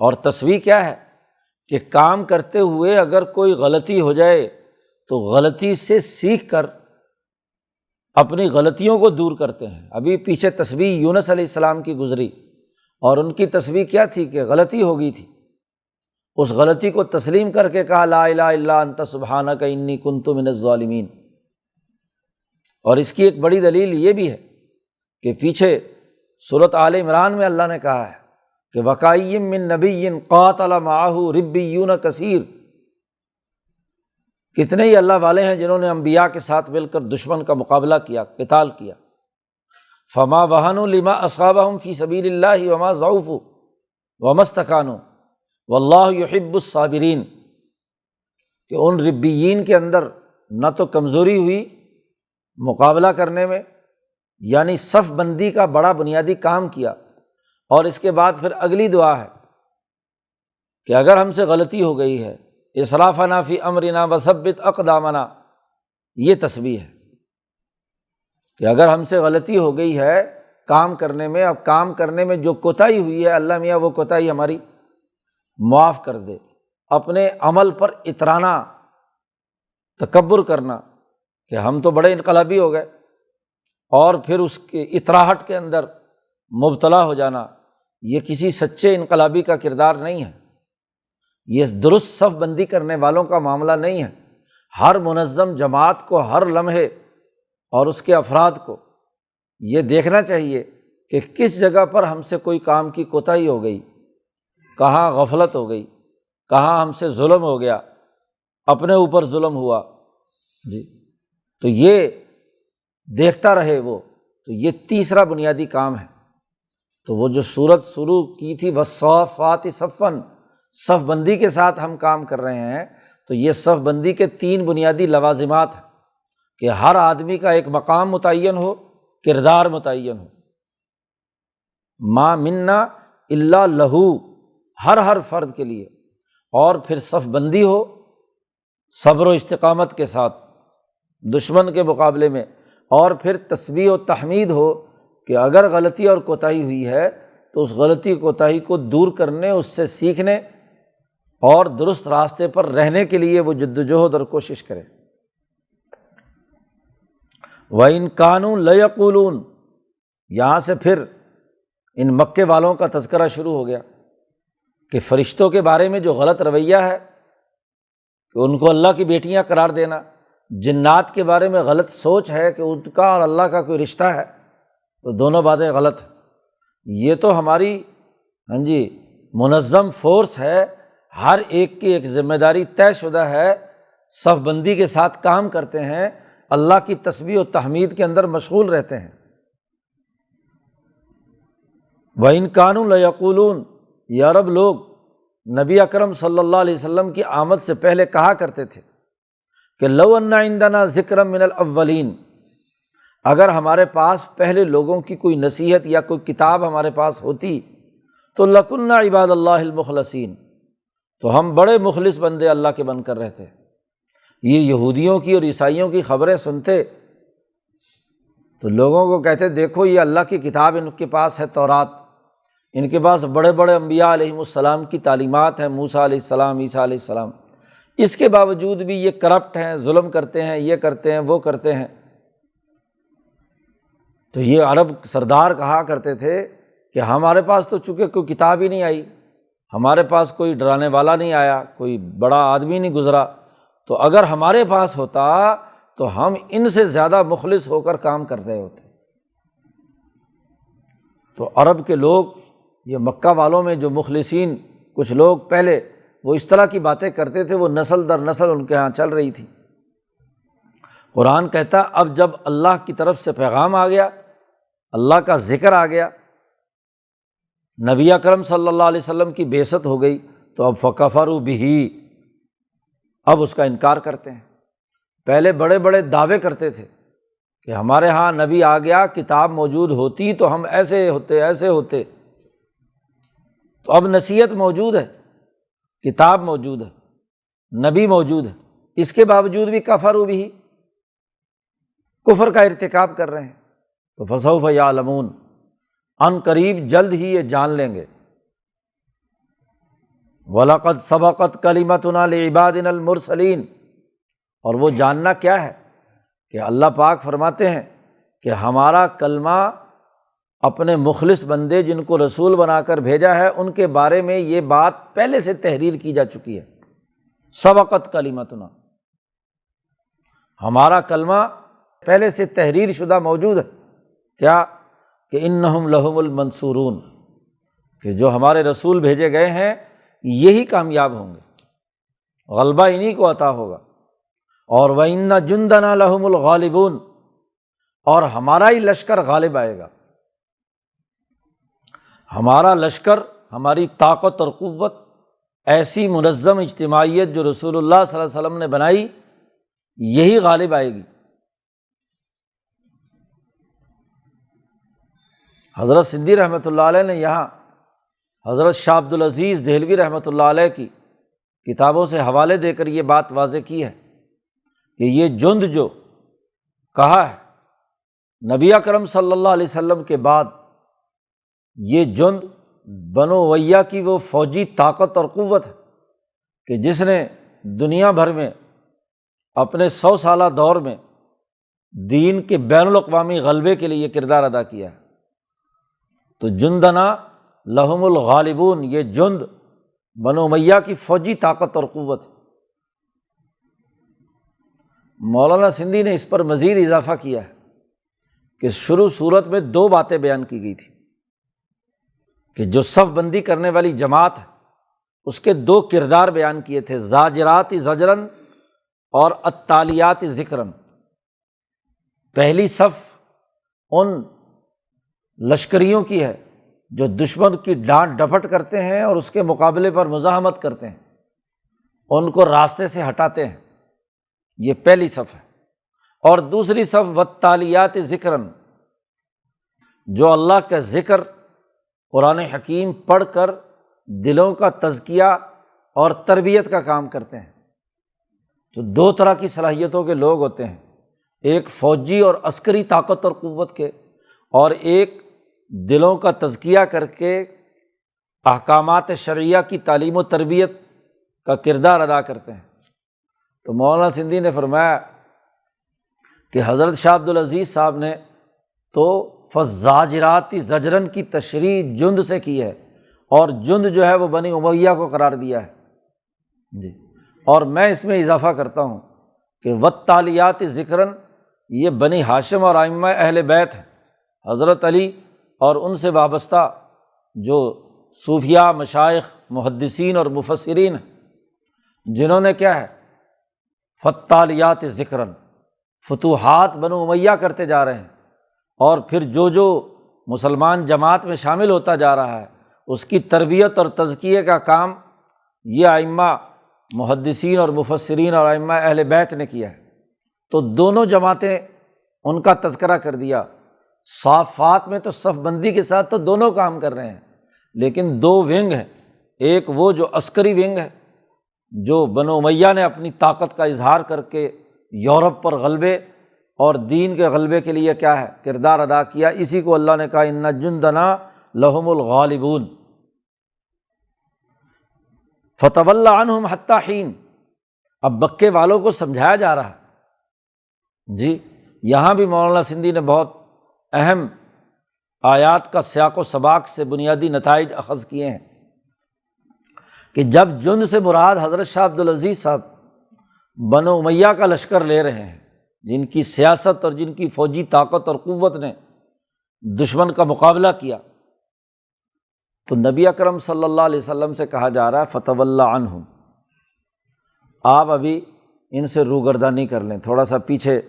اور تسبیح کیا ہے کہ کام کرتے ہوئے اگر کوئی غلطی ہو جائے تو غلطی سے سیکھ کر اپنی غلطیوں کو دور کرتے ہیں۔ ابھی پیچھے تسبیح یونس علیہ السلام کی گزری، اور ان کی تسبیح کیا تھی کہ غلطی ہو گئی تھی، اس غلطی کو تسلیم کر کے کہا لا الہ الا انت سبحانک انی کنت من الظالمین۔ اور اس کی ایک بڑی دلیل یہ بھی ہے کہ پیچھے سورۃ آل عمران میں اللہ نے کہا ہے کہ وَکَأَيٍّ مِّن نَبِيٍّ قَاتَلَ مَعَهُ رِبِّيُّونَ کثیر، کتنے ہی اللہ والے ہیں جنہوں نے انبیاء کے ساتھ مل کر دشمن کا مقابلہ کیا، قتال کیا۔ فما وہنوا لما اصابہم فی سبیل اللہ وما ضعفوا وما استکانوا واللہ یحب الصابرین، کہ ان ربیین کے اندر نہ تو کمزوری ہوئی مقابلہ کرنے میں، یعنی صف بندی کا بڑا بنیادی کام کیا، اور اس کے بعد پھر اگلی دعا ہے کہ اگر ہم سے غلطی ہو گئی ہے اسرافنا فی امرنا وثبت اقدامنا، یہ تسبیح ہے کہ اگر ہم سے غلطی ہو گئی ہے کام کرنے میں، اب کام کرنے میں جو کوتاہی ہوئی ہے اللہ میاں وہ کوتاہی ہماری معاف کر دے۔ اپنے عمل پر اترانا، تکبر کرنا کہ ہم تو بڑے انقلابی ہو گئے، اور پھر اس کے اطراحٹ کے اندر مبتلا ہو جانا، یہ کسی سچے انقلابی کا کردار نہیں ہے، یہ درست صف بندی کرنے والوں کا معاملہ نہیں ہے۔ ہر منظم جماعت کو ہر لمحے اور اس کے افراد کو یہ دیکھنا چاہیے کہ کس جگہ پر ہم سے کوئی کام کی کوتاہی ہو گئی، کہاں غفلت ہو گئی، کہاں ہم سے ظلم ہو گیا، اپنے اوپر ظلم ہوا، تو یہ دیکھتا رہے وہ۔ تو یہ تیسرا بنیادی کام ہے۔ تو وہ جو سورت شروع کی تھی والصافات صفا، صف بندی کے ساتھ ہم کام کر رہے ہیں، تو یہ صف بندی کے 3 بنیادی لوازمات ہیں کہ ہر آدمی کا ایک مقام متعین ہو، کردار متعین ہو۔ ما منا الا لہو، ہر فرد کے لیے، اور پھر صف بندی ہو صبر و استقامت کے ساتھ دشمن کے مقابلے میں، اور پھر تسبیح و تحمید ہو کہ اگر غلطی اور کوتاہی ہوئی ہے تو اس غلطی کوتاہی کو دور کرنے، اس سے سیکھنے اور درست راستے پر رہنے کے لیے وہ جدوجہد اور کوشش کرے۔ وَإِن كَانُوا لَيَقُولُونَ، یہاں سے پھر ان مکے والوں کا تذکرہ شروع ہو گیا کہ فرشتوں کے بارے میں جو غلط رویہ ہے کہ ان کو اللہ کی بیٹیاں قرار دینا، جنات کے بارے میں غلط سوچ ہے کہ ان کا اور اللہ کا کوئی رشتہ ہے، تو دونوں باتیں غلط ہیں۔ یہ تو ہماری منظم فورس ہے، ہر ایک کی ایک ذمہ داری طے شدہ ہے، صف بندی کے ساتھ کام کرتے ہیں، اللہ کی تسبیح و تحمید کے اندر مشغول رہتے ہیں۔ وَإِن كَانُوا لَيَقُولُونَ، یہ عرب لوگ نبی اکرم صلی اللہ علیہ وسلم کی آمد سے پہلے کہا کرتے تھے کہ لَوْ أَنَّ عِندَنَا ذِكْرًا مِنَ الْأَوَّلِينَ، اگر ہمارے پاس پہلے لوگوں کی کوئی نصیحت یا کوئی کتاب ہمارے پاس ہوتی تو لَكُنَّا عِبَادَ اللَّهِ الْمُخْلَصِينَ، تو ہم بڑے مخلص بندے اللہ کے بن کر رہتے۔ یہ یہودیوں کی اور عیسائیوں کی خبریں سنتے تو لوگوں کو کہتے دیکھو یہ اللہ کی کتاب ان کے پاس ہے، تورات، ان کے پاس بڑے بڑے انبیاء علیہم السلام کی تعلیمات ہیں، موسیٰ علیہ السلام، عیسیٰ علیہ السلام، اس کے باوجود بھی یہ کرپٹ ہیں، ظلم کرتے ہیں، یہ کرتے ہیں، وہ کرتے ہیں۔ تو یہ عرب سردار کہا کرتے تھے کہ ہمارے پاس تو چونکہ کوئی کتاب ہی نہیں آئی، ہمارے پاس کوئی ڈرانے والا نہیں آیا، کوئی بڑا آدمی نہیں گزرا، تو اگر ہمارے پاس ہوتا تو ہم ان سے زیادہ مخلص ہو کر کام کر رہے ہوتے۔ تو عرب کے لوگ، یہ مکہ والوں میں جو مخلصین کچھ لوگ پہلے وہ اس طرح کی باتیں کرتے تھے، وہ نسل در نسل ان کے ہاں چل رہی تھی۔ قرآن کہتا اب جب اللہ کی طرف سے پیغام آ گیا، اللہ کا ذکر آ گیا، نبی اکرم صلی اللہ علیہ وسلم کی بعثت ہو گئی، تو اب فکفروا بہ، اب اس کا انکار کرتے ہیں۔ پہلے بڑے بڑے دعوے کرتے تھے کہ ہمارے ہاں نبی آ گیا، کتاب موجود ہوتی تو ہم ایسے ہوتے ایسے ہوتے، تو اب نصیحت موجود ہے، کتاب موجود ہے، نبی موجود ہے، اس کے باوجود بھی کفروا بہ، کفر کا ارتکاب کر رہے ہیں۔ تو فسوف یعلمون، ان قریب جلد ہی یہ جان لیں گے۔ وَلَقَدْ سَبَقَتْ كَلِمَتُنَا لِعِبَادِنَا الْمُرْسَلِينَ، اور وہ جاننا کیا ہے کہ اللہ پاک فرماتے ہیں کہ ہمارا کلمہ اپنے مخلص بندے جن کو رسول بنا کر بھیجا ہے ان کے بارے میں یہ بات پہلے سے تحریر کی جا چکی ہے۔ سبقت کلمتنا، ہمارا کلمہ پہلے سے تحریر شدہ موجود ہے، کیا کہ انہم لہم المنصورون، کہ جو ہمارے رسول بھیجے گئے ہیں یہی کامیاب ہوں گے، غلبہ انہی کو عطا ہوگا۔ اور وَإِنَّ جُنْدَنَا لَهُمُ الْغَالِبُونَ، اور ہمارا ہی لشکر غالب آئے گا۔ ہمارا لشکر، ہماری طاقت اور قوت، ایسی منظم اجتماعیت جو رسول اللہ صلی اللہ علیہ وسلم نے بنائی، یہی غالب آئے گی۔ حضرت سندھی رحمۃ اللہ علیہ نے یہاں حضرت شاہ عبد العزیز دہلوی رحمۃ اللہ علیہ کی کتابوں سے حوالے دے کر یہ بات واضح کی ہے کہ یہ جند جو کہا ہے نبی اکرم صلی اللہ علیہ وسلم کے بعد، یہ جند بنو امیہ کی وہ فوجی طاقت اور قوت ہے کہ جس نے دنیا بھر میں اپنے 100 سالہ دور میں دین کے بین الاقوامی غلبے کے لیے یہ کردار ادا کیا ہے۔ تو جندنا لہم الغالبون، یہ جند بنو امیہ کی فوجی طاقت اور قوت۔ مولانا سندھی نے اس پر مزید اضافہ کیا ہے کہ شروع صورت میں 2 باتیں بیان کی گئی تھی کہ جو صف بندی کرنے والی جماعت ہے اس کے 2 کردار بیان کیے تھے، زاجرات زجرن اور التالیات ذکرن۔ پہلی صف ان لشکریوں کی ہے جو دشمن کی ڈانٹ ڈپٹ کرتے ہیں اور اس کے مقابلے پر مزاحمت کرتے ہیں، ان کو راستے سے ہٹاتے ہیں، یہ پہلی صف ہے۔ اور دوسری صف والتالیات ذکرن، جو اللہ کا ذکر قرآن حکیم پڑھ کر دلوں کا تزکیہ اور تربیت کا کام کرتے ہیں۔ تو دو طرح کی صلاحیتوں کے لوگ ہوتے ہیں، ایک فوجی اور عسکری طاقت اور قوت کے، اور ایک دلوں کا تزکیہ کر کے احکامات شرعیہ کی تعلیم و تربیت کا کردار ادا کرتے ہیں۔ تو مولانا سندھی نے فرمایا کہ حضرت شاہ عبد العزیز صاحب نے تو فالزاجرات زجرن کی تشریح جند سے کی ہے، اور جند جو ہے وہ بنی امیہ کو قرار دیا ہے جی۔ اور میں اس میں اضافہ کرتا ہوں کہ والتالیات ذکرن یہ بنی ہاشم اور ائمہ اہل بیت ہیں، حضرت علی اور ان سے وابستہ جو صوفیاء، مشائخ، محدثین اور مفسرین ہیں، جنہوں نے کیا ہے فالتالیات ذکرن فتوحات بنو امیہ کرتے جا رہے ہیں، اور پھر جو جو مسلمان جماعت میں شامل ہوتا جا رہا ہے اس کی تربیت اور تزکیے کا کام یہ ائمہ محدثین اور مفسرین اور ائمہ اہل بیت نے کیا ہے۔ تو دونوں جماعتیں ان کا تذکرہ کر دیا۔ صافات میں تو صف بندی کے ساتھ تو دونوں کام کر رہے ہیں، لیکن دو ونگ ہیں، ایک وہ جو عسکری ونگ ہے جو بنو امیہ نے اپنی طاقت کا اظہار کر کے یورپ پر غلبے اور دین کے غلبے کے لیے کیا ہے کردار ادا کیا، اسی کو اللہ نے کہا ان جندنا لہم الغالبون۔ فتول عنہم حتی حین، اب مکے والوں کو سمجھایا جا رہا ہے جی۔ یہاں بھی مولانا سندھی نے بہت اہم آیات کا سیاق و سباق سے بنیادی نتائج اخذ کیے ہیں کہ جب جند سے مراد حضرت شاہ عبد العزیز صاحب بنو امیہ کا لشکر لے رہے ہیں، جن کی سیاست اور جن کی فوجی طاقت اور قوت نے دشمن کا مقابلہ کیا، تو نبی اکرم صلی اللہ علیہ وسلم سے کہا جا رہا ہے فتول عنہم، آپ ابھی ان سے روگردانی کر لیں، تھوڑا سا پیچھے،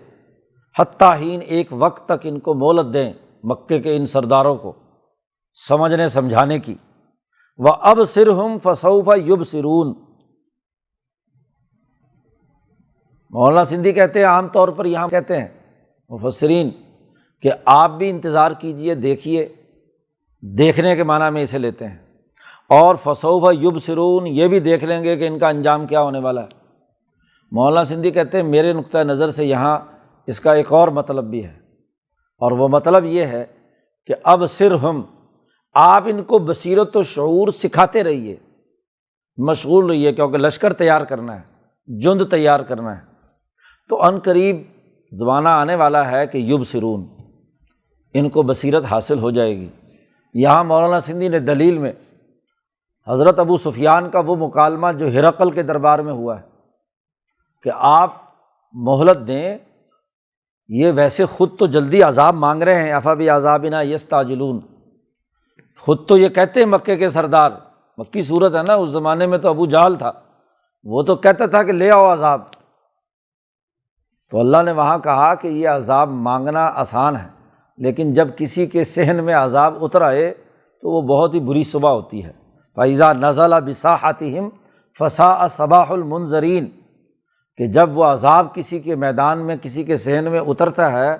حتی حین ایک وقت تک ان کو مہلت دیں، مکے کے ان سرداروں کو سمجھنے سمجھانے کی۔ وَأَبْصِرْهُمْ فَسَوْفَ يُبْصِرُونَ، مولانا سندھی کہتے ہیں عام طور پر یہاں کہتے ہیں مفسرین کہ آپ بھی انتظار کیجئے، دیکھیے، دیکھنے کے معنی میں اسے لیتے ہیں، اور فَسَوْفَ يُبْصِرُونَ یہ بھی دیکھ لیں گے کہ ان کا انجام کیا ہونے والا ہے۔ مولانا سندھی کہتے ہیں میرے نقطہ نظر سے یہاں اس کا ایک اور مطلب بھی ہے، اور وہ مطلب یہ ہے کہ ابصرہم، آپ ان کو بصیرت و شعور سکھاتے رہیے، مشغول رہیے، کیونکہ لشکر تیار کرنا ہے، جند تیار کرنا ہے، تو عن قریب زمانہ آنے والا ہے کہ یبصرون، ان کو بصیرت حاصل ہو جائے گی۔ یہاں مولانا سندھی نے دلیل میں حضرت ابو سفیان کا وہ مکالمہ جو ہرقل کے دربار میں ہوا ہے کہ آپ مہلت دیں، یہ ویسے خود تو جلدی عذاب مانگ رہے ہیں، افبعذابنا یستعجلون، خود تو یہ کہتے ہیں مکے کے سردار، مکی صورت ہے نا، اس زمانے میں تو ابو جہل تھا، وہ تو کہتا تھا کہ لے آؤ عذاب، تو اللہ نے وہاں کہا کہ یہ عذاب مانگنا آسان ہے، لیکن جب کسی کے صحن میں عذاب اتر آئے تو وہ بہت ہی بری صبح ہوتی ہے۔ فَإِذَا نَزَلَ بِسَاحَتِهِمْ فَسَاءَ صَبَاحُ الْمُنذَرِينَ، کہ جب وہ عذاب کسی کے میدان میں، کسی کے صحن میں اترتا ہے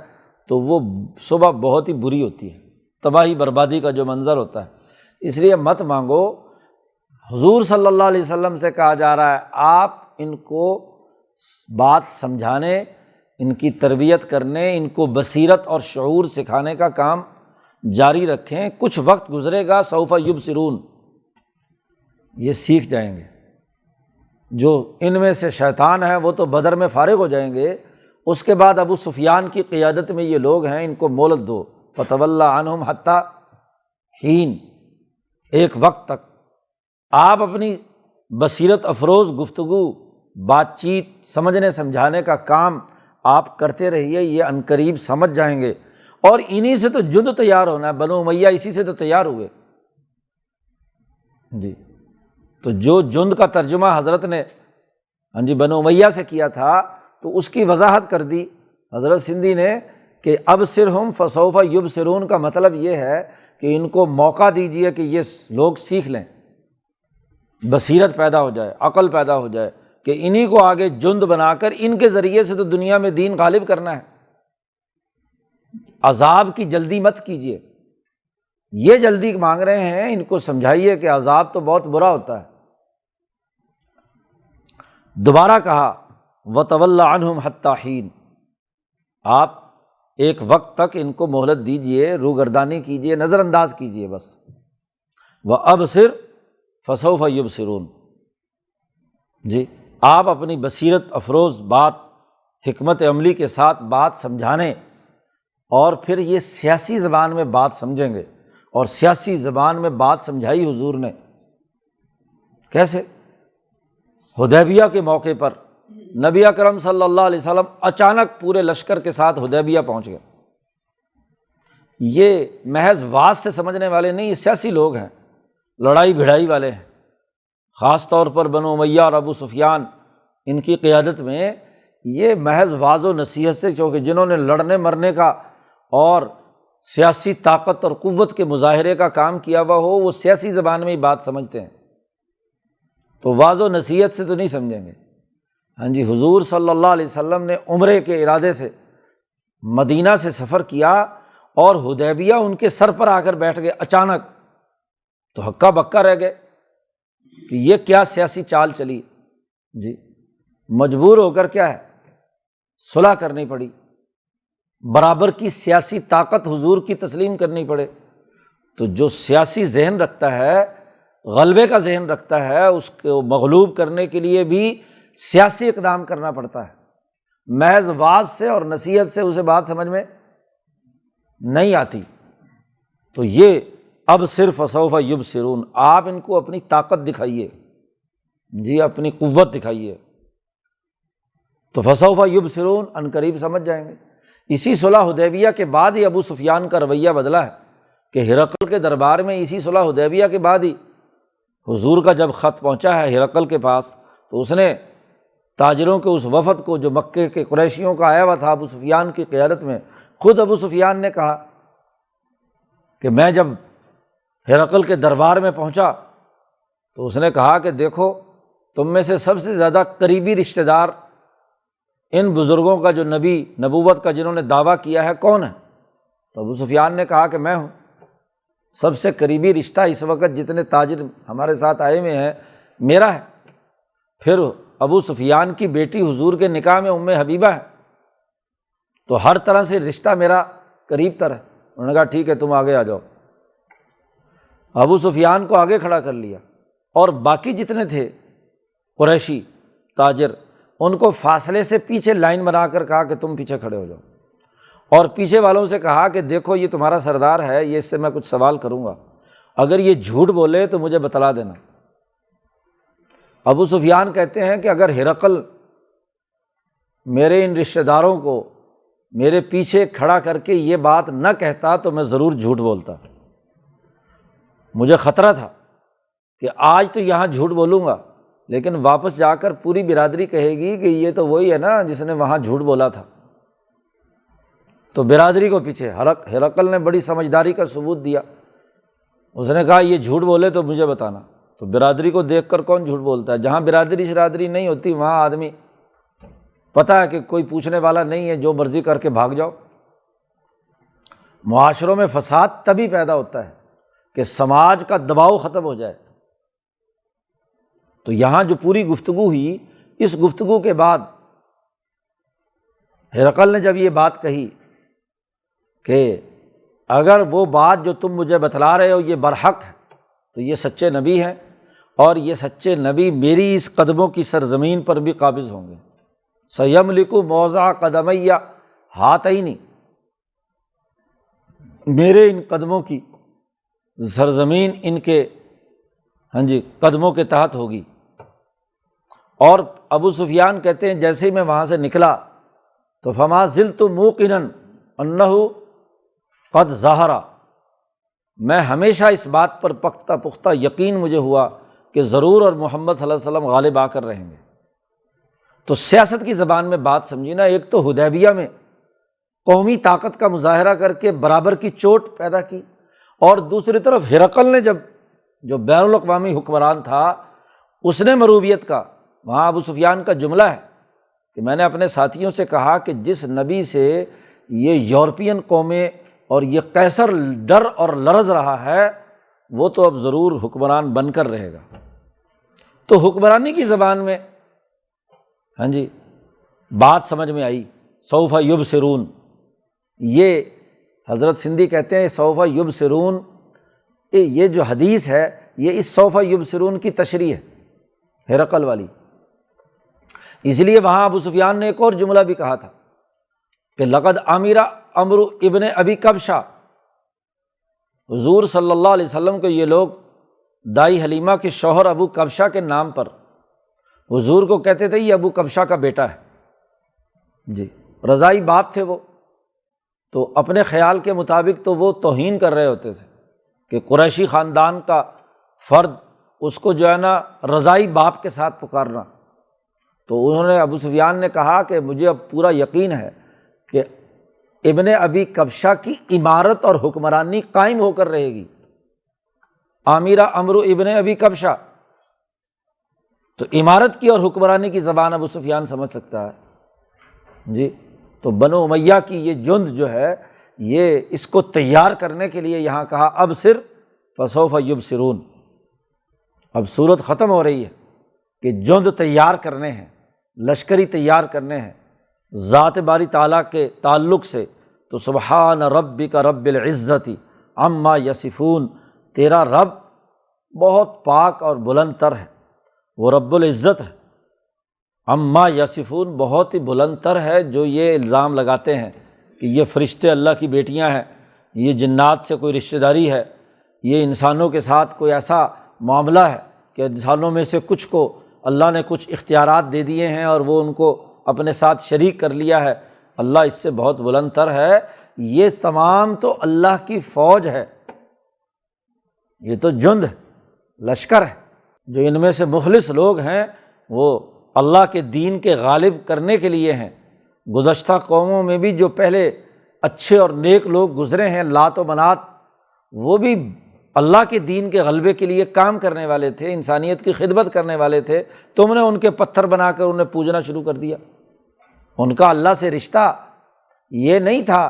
تو وہ صبح بہت ہی بری ہوتی ہے، تباہی بربادی کا جو منظر ہوتا ہے۔ اس لیے مت مانگو، حضور صلی اللہ علیہ وسلم سے کہا جا رہا ہے آپ ان کو بات سمجھانے، ان کی تربیت کرنے، ان کو بصیرت اور شعور سکھانے کا کام جاری رکھیں، کچھ وقت گزرے گا سوف یبصرون، یہ سیکھ جائیں گے۔ جو ان میں سے شیطان ہیں وہ تو بدر میں فارغ ہو جائیں گے، اس کے بعد ابو سفیان کی قیادت میں یہ لوگ ہیں، ان کو مہلت دو، فتول عنہم حتی حین، ایک وقت تک آپ اپنی بصیرت افروز گفتگو، بات چیت، سمجھنے سمجھانے کا کام آپ کرتے رہیے، یہ عنقریب سمجھ جائیں گے۔ اور انہی سے تو جند تیار ہونا ہے، بنو امیہ اسی سے تو تیار ہوئے جی۔ تو جو جند کا ترجمہ حضرت نے بنو امیہ سے کیا تھا تو اس کی وضاحت کر دی حضرت سندھی نے کہ ابصرہم فسوف یبصرون کا مطلب یہ ہے کہ ان کو موقع دیجیے کہ یہ لوگ سیکھ لیں، بصیرت پیدا ہو جائے، عقل پیدا ہو جائے، کہ انہی کو آگے جند بنا کر ان کے ذریعے سے تو دنیا میں دین غالب کرنا ہے۔ عذاب کی جلدی مت کیجیے، یہ جلدی مانگ رہے ہیں، ان کو سمجھائیے کہ عذاب تو بہت برا ہوتا ہے۔ دوبارہ کہا وَتَوَلَّ عَنْهُمْ حَتَّىٰ حِينٍ، آپ ایک وقت تک ان کو مہلت دیجیے، روگردانی کیجیے، نظر انداز کیجیے بس۔ وَأَبْصِرْ فَسَوْفَ يُبْصِرُونَ، جی آپ اپنی بصیرت افروز بات، حکمت عملی کے ساتھ بات سمجھانے، اور پھر یہ سیاسی زبان میں بات سمجھیں گے۔ اور سیاسی زبان میں بات سمجھائی حضور نے کیسے؟ حدیبیہ کے موقع پر نبی اکرم صلی اللہ علیہ وسلم اچانک پورے لشکر کے ساتھ حدیبیہ پہنچ گئے۔ یہ محض واعظ سے سمجھنے والے نہیں، یہ سیاسی لوگ ہیں، لڑائی بھڑائی والے ہیں، خاص طور پر بنو امیہ اور ابو سفیان، ان کی قیادت میں یہ محض واعظ و نصیحت سے، چونکہ جنہوں نے لڑنے مرنے کا اور سیاسی طاقت اور قوت کے مظاہرے کا کام کیا ہوا ہو، وہ سیاسی زبان میں ہی بات سمجھتے ہیں، تو واعظ و نصیحت سے تو نہیں سمجھیں گے۔ ہاں جی، حضور صلی اللہ علیہ وسلم نے عمرے کے ارادے سے مدینہ سے سفر کیا، اور حدیبیہ ان کے سر پر آ کر بیٹھ گئے اچانک، تو ہکا بکا رہ گئے کہ یہ کیا سیاسی چال چلی۔ جی مجبور ہو کر کیا ہے، صلح کرنی پڑی، برابر کی سیاسی طاقت حضور کی تسلیم کرنی پڑے۔ تو جو سیاسی ذہن رکھتا ہے، غلبے کا ذہن رکھتا ہے، اس کو مغلوب کرنے کے لیے بھی سیاسی اقدام کرنا پڑتا ہے۔ محض واعظ سے اور نصیحت سے اسے بات سمجھ میں نہیں آتی۔ تو یہ اب صرف فسوف یبصرون، آپ ان کو اپنی طاقت دکھائیے، جی اپنی قوت دکھائیے، تو فسوف یبصرون، ان قریب سمجھ جائیں گے۔ اسی صلح حدیبیہ کے بعد ہی ابو سفیان کا رویہ بدلا ہے کہ ہرقل کے دربار میں اسی صلح حدیبیہ کے بعد ہی حضور کا جب خط پہنچا ہے ہرقل کے پاس، تو اس نے تاجروں کے اس وفد کو جو مکے کے قریشیوں کا آیا ہوا تھا ابو سفیان کی قیادت میں، خود ابو سفیان نے کہا کہ میں جب ہرقل کے دربار میں پہنچا تو اس نے کہا کہ دیکھو تم میں سے سب سے زیادہ قریبی رشتہ دار ان بزرگوں کا جو نبوت کا جنہوں نے دعویٰ کیا ہے کون ہے؟ تو ابو سفیان نے کہا کہ میں ہوں۔ سب سے قریبی رشتہ اس وقت جتنے تاجر ہمارے ساتھ آئے ہوئے ہیں میرا ہے۔ پھر ابو سفیان کی بیٹی حضور کے نکاح میں ام حبیبہ ہے، تو ہر طرح سے رشتہ میرا قریب تر ہے۔ انہوں نے کہا ٹھیک ہے تم آگے آ جاؤ۔ ابو سفیان کو آگے کھڑا کر لیا، اور باقی جتنے تھے قریشی تاجر ان کو فاصلے سے پیچھے لائن بنا کر کہا کہ تم پیچھے کھڑے ہو جاؤ، اور پیچھے والوں سے کہا کہ دیکھو یہ تمہارا سردار ہے، یہ اس سے میں کچھ سوال کروں گا، اگر یہ جھوٹ بولے تو مجھے بتلا دینا۔ ابو سفیان کہتے ہیں کہ اگر ہرقل میرے ان رشتہ داروں کو میرے پیچھے کھڑا کر کے یہ بات نہ کہتا تو میں ضرور جھوٹ بولتا۔ مجھے خطرہ تھا کہ آج تو یہاں جھوٹ بولوں گا، لیکن واپس جا کر پوری برادری کہے گی کہ یہ تو وہی ہے نا جس نے وہاں جھوٹ بولا تھا۔ تو برادری کو پیچھے ہرقل نے بڑی سمجھداری کا ثبوت دیا، اس نے کہا یہ جھوٹ بولے تو مجھے بتانا۔ تو برادری کو دیکھ کر کون جھوٹ بولتا ہے؟ جہاں برادری شرادری نہیں ہوتی وہاں آدمی پتہ ہے کہ کوئی پوچھنے والا نہیں ہے، جو مرضی کر کے بھاگ جاؤ۔ معاشروں میں فساد تبھی پیدا ہوتا ہے کہ سماج کا دباؤ ختم ہو جائے۔ تو یہاں جو پوری گفتگو ہوئی، اس گفتگو کے بعد ہرقل نے جب یہ بات کہی کہ اگر وہ بات جو تم مجھے بتلا رہے ہو یہ برحق ہے تو یہ سچے نبی ہیں، اور یہ سچے نبی میری اس قدموں کی سرزمین پر بھی قابض ہوں گے۔ سَيَمْلِكُ مَوْضِعَ قَدَمَيَّ هَاتَيْنِ، میرے ان قدموں کی سرزمین ان کے قدموں کے تحت ہوگی۔ اور ابو سفیان کہتے ہیں جیسے ہی میں وہاں سے نکلا تو فما زلت موقنا انہ قد ظہر، میں ہمیشہ اس بات پر پختہ یقین مجھے ہوا کہ ضرور اور محمد صلی اللہ علیہ وسلم غالب آ کر رہیں گے۔ تو سیاست کی زبان میں بات سمجھی نا، ایک تو حدیبیہ میں قومی طاقت کا مظاہرہ کر کے برابر کی چوٹ پیدا کی، اور دوسری طرف ہرقل نے جو بین الاقوامی حکمران تھا اس نے مروبیت کا، وہاں ابو سفیان کا جملہ ہے کہ میں نے اپنے ساتھیوں سے کہا کہ جس نبی سے یہ یورپین قومیں اور یہ قیصر ڈر اور لرز رہا ہے، وہ تو اب ضرور حکمران بن کر رہے گا۔ تو حکمرانی کی زبان میں ہاں جی بات سمجھ میں آئی، سوف یبصرون، یہ حضرت سندھی کہتے ہیں سوف یبصرون، یہ جو حدیث ہے یہ اس سوف یبصرون کی تشریح ہے ہرقل والی۔ اس لیے وہاں ابو سفیان نے ایک اور جملہ بھی کہا تھا کہ لقد امر عمرو ابن ابی کبشہ، حضور صلی اللہ علیہ وسلم کو یہ لوگ دائی حلیمہ کے شوہر ابو کبشہ کے نام پر حضور کو کہتے تھے یہ ابو کبشہ کا بیٹا ہے جی، رضائی باپ تھے وہ، تو اپنے خیال کے مطابق تو وہ توہین کر رہے ہوتے تھے کہ قریشی خاندان کا فرد اس کو جو ہے نا رضائی باپ کے ساتھ پکارنا۔ تو انہوں نے ابو سفیان نے کہا کہ مجھے اب پورا یقین ہے کہ ابن ابی کبشہ کی عمارت اور حکمرانی قائم ہو کر رہے گی، آمیرہ عمرو ابن ابی کبشہ، تو عمارت کی اور حکمرانی کی زبان ابو سفیان سمجھ سکتا ہے جی۔ تو بنو امیہ کی یہ جند جو ہے یہ اس کو تیار کرنے کے لیے یہاں کہا ابصر فسوف یبصرون، اب صورت ختم ہو رہی ہے کہ جند تیار کرنے ہیں، لشکری تیار کرنے ہیں ذات باری تعالیٰ کے تعلق سے۔ تو سبحان ربک رب العزت عما یصفون، تیرا رب بہت پاک اور بلند تر ہے، وہ رب العزت ہے، عما یصفون بہت ہی بلند تر ہے جو یہ الزام لگاتے ہیں کہ یہ فرشتے اللہ کی بیٹیاں ہیں، یہ جنات سے کوئی رشتہ داری ہے، یہ انسانوں کے ساتھ کوئی ایسا معاملہ ہے کہ انسانوں میں سے کچھ کو اللہ نے کچھ اختیارات دے دیے ہیں اور وہ ان کو اپنے ساتھ شریک کر لیا ہے، اللہ اس سے بہت بلند تر ہے۔ یہ تمام تو اللہ کی فوج ہے، یہ تو جند ہے، لشکر ہے، جو ان میں سے مخلص لوگ ہیں وہ اللہ کے دین کے غالب کرنے کے لیے ہیں۔ گزشتہ قوموں میں بھی جو پہلے اچھے اور نیک لوگ گزرے ہیں، لات و منات، وہ بھی اللہ کے دین کے غلبے کے لیے کام کرنے والے تھے، انسانیت کی خدمت کرنے والے تھے۔ تم نے ان کے پتھر بنا کر انہیں پوجنا شروع کر دیا۔ ان کا اللہ سے رشتہ یہ نہیں تھا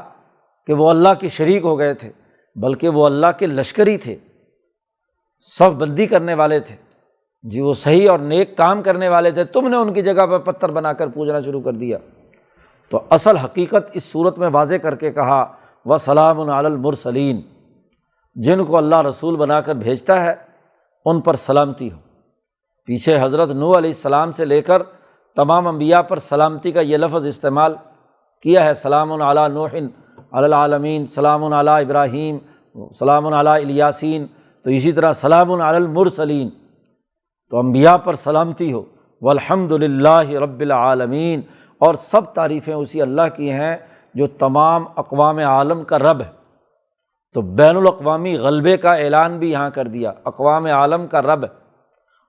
کہ وہ اللہ کے شریک ہو گئے تھے، بلکہ وہ اللہ کے لشکری تھے، صف بندی کرنے والے تھے جی، وہ صحیح اور نیک کام کرنے والے تھے، تم نے ان کی جگہ پر پتھر بنا کر پوجنا شروع کر دیا۔ تو اصل حقیقت اس صورت میں واضح کر کے کہا وَسَلَامٌ عَلَى الْمُرْسَلِينَ، جن کو اللہ رسول بنا کر بھیجتا ہے ان پر سلامتی ہو۔ پیچھے حضرت نوح علیہ السلام سے لے کر تمام انبیاء پر سلامتی کا یہ لفظ استعمال کیا ہے، سلام علی نوح علی العالمین، سلام علی ابراہیم، سلام علی الیاسین، تو اسی طرح سلام علی المرسلین، تو انبیاء پر سلامتی ہو۔ والحمد للہ رب العالمین، اور سب تعریفیں اسی اللہ کی ہیں جو تمام اقوام عالم کا رب ہے۔ تو بین الاقوامی غلبے کا اعلان بھی یہاں کر دیا، اقوام عالم کا رب ہے،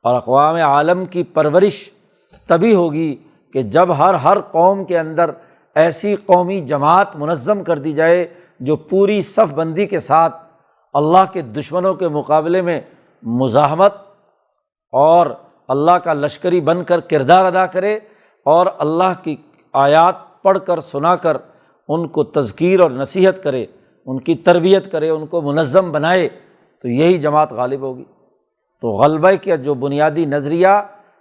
اور اقوام عالم کی پرورش تبھی ہوگی کہ جب ہر قوم کے اندر ایسی قومی جماعت منظم کر دی جائے جو پوری صف بندی کے ساتھ اللہ کے دشمنوں کے مقابلے میں مزاحمت اور اللہ کا لشکری بن کر کردار ادا کرے، اور اللہ کی آیات پڑھ کر سنا کر ان کو تذکیر اور نصیحت کرے، ان کی تربیت کرے، ان کو منظم بنائے، تو یہی جماعت غالب ہوگی۔ تو غلبہ کا جو بنیادی نظریہ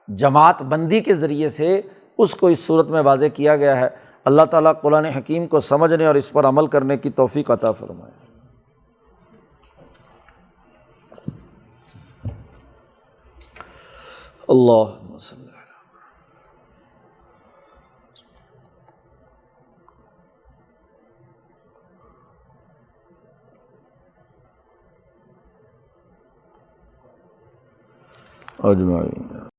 جماعت بندی کے ذریعے سے، اس کو اس صورت میں واضح کیا گیا ہے۔ اللہ تعالیٰ قرآن حکیم کو سمجھنے اور اس پر عمل کرنے کی توفیق عطا فرمائے۔ اللہم صلی اللہ اجمعین۔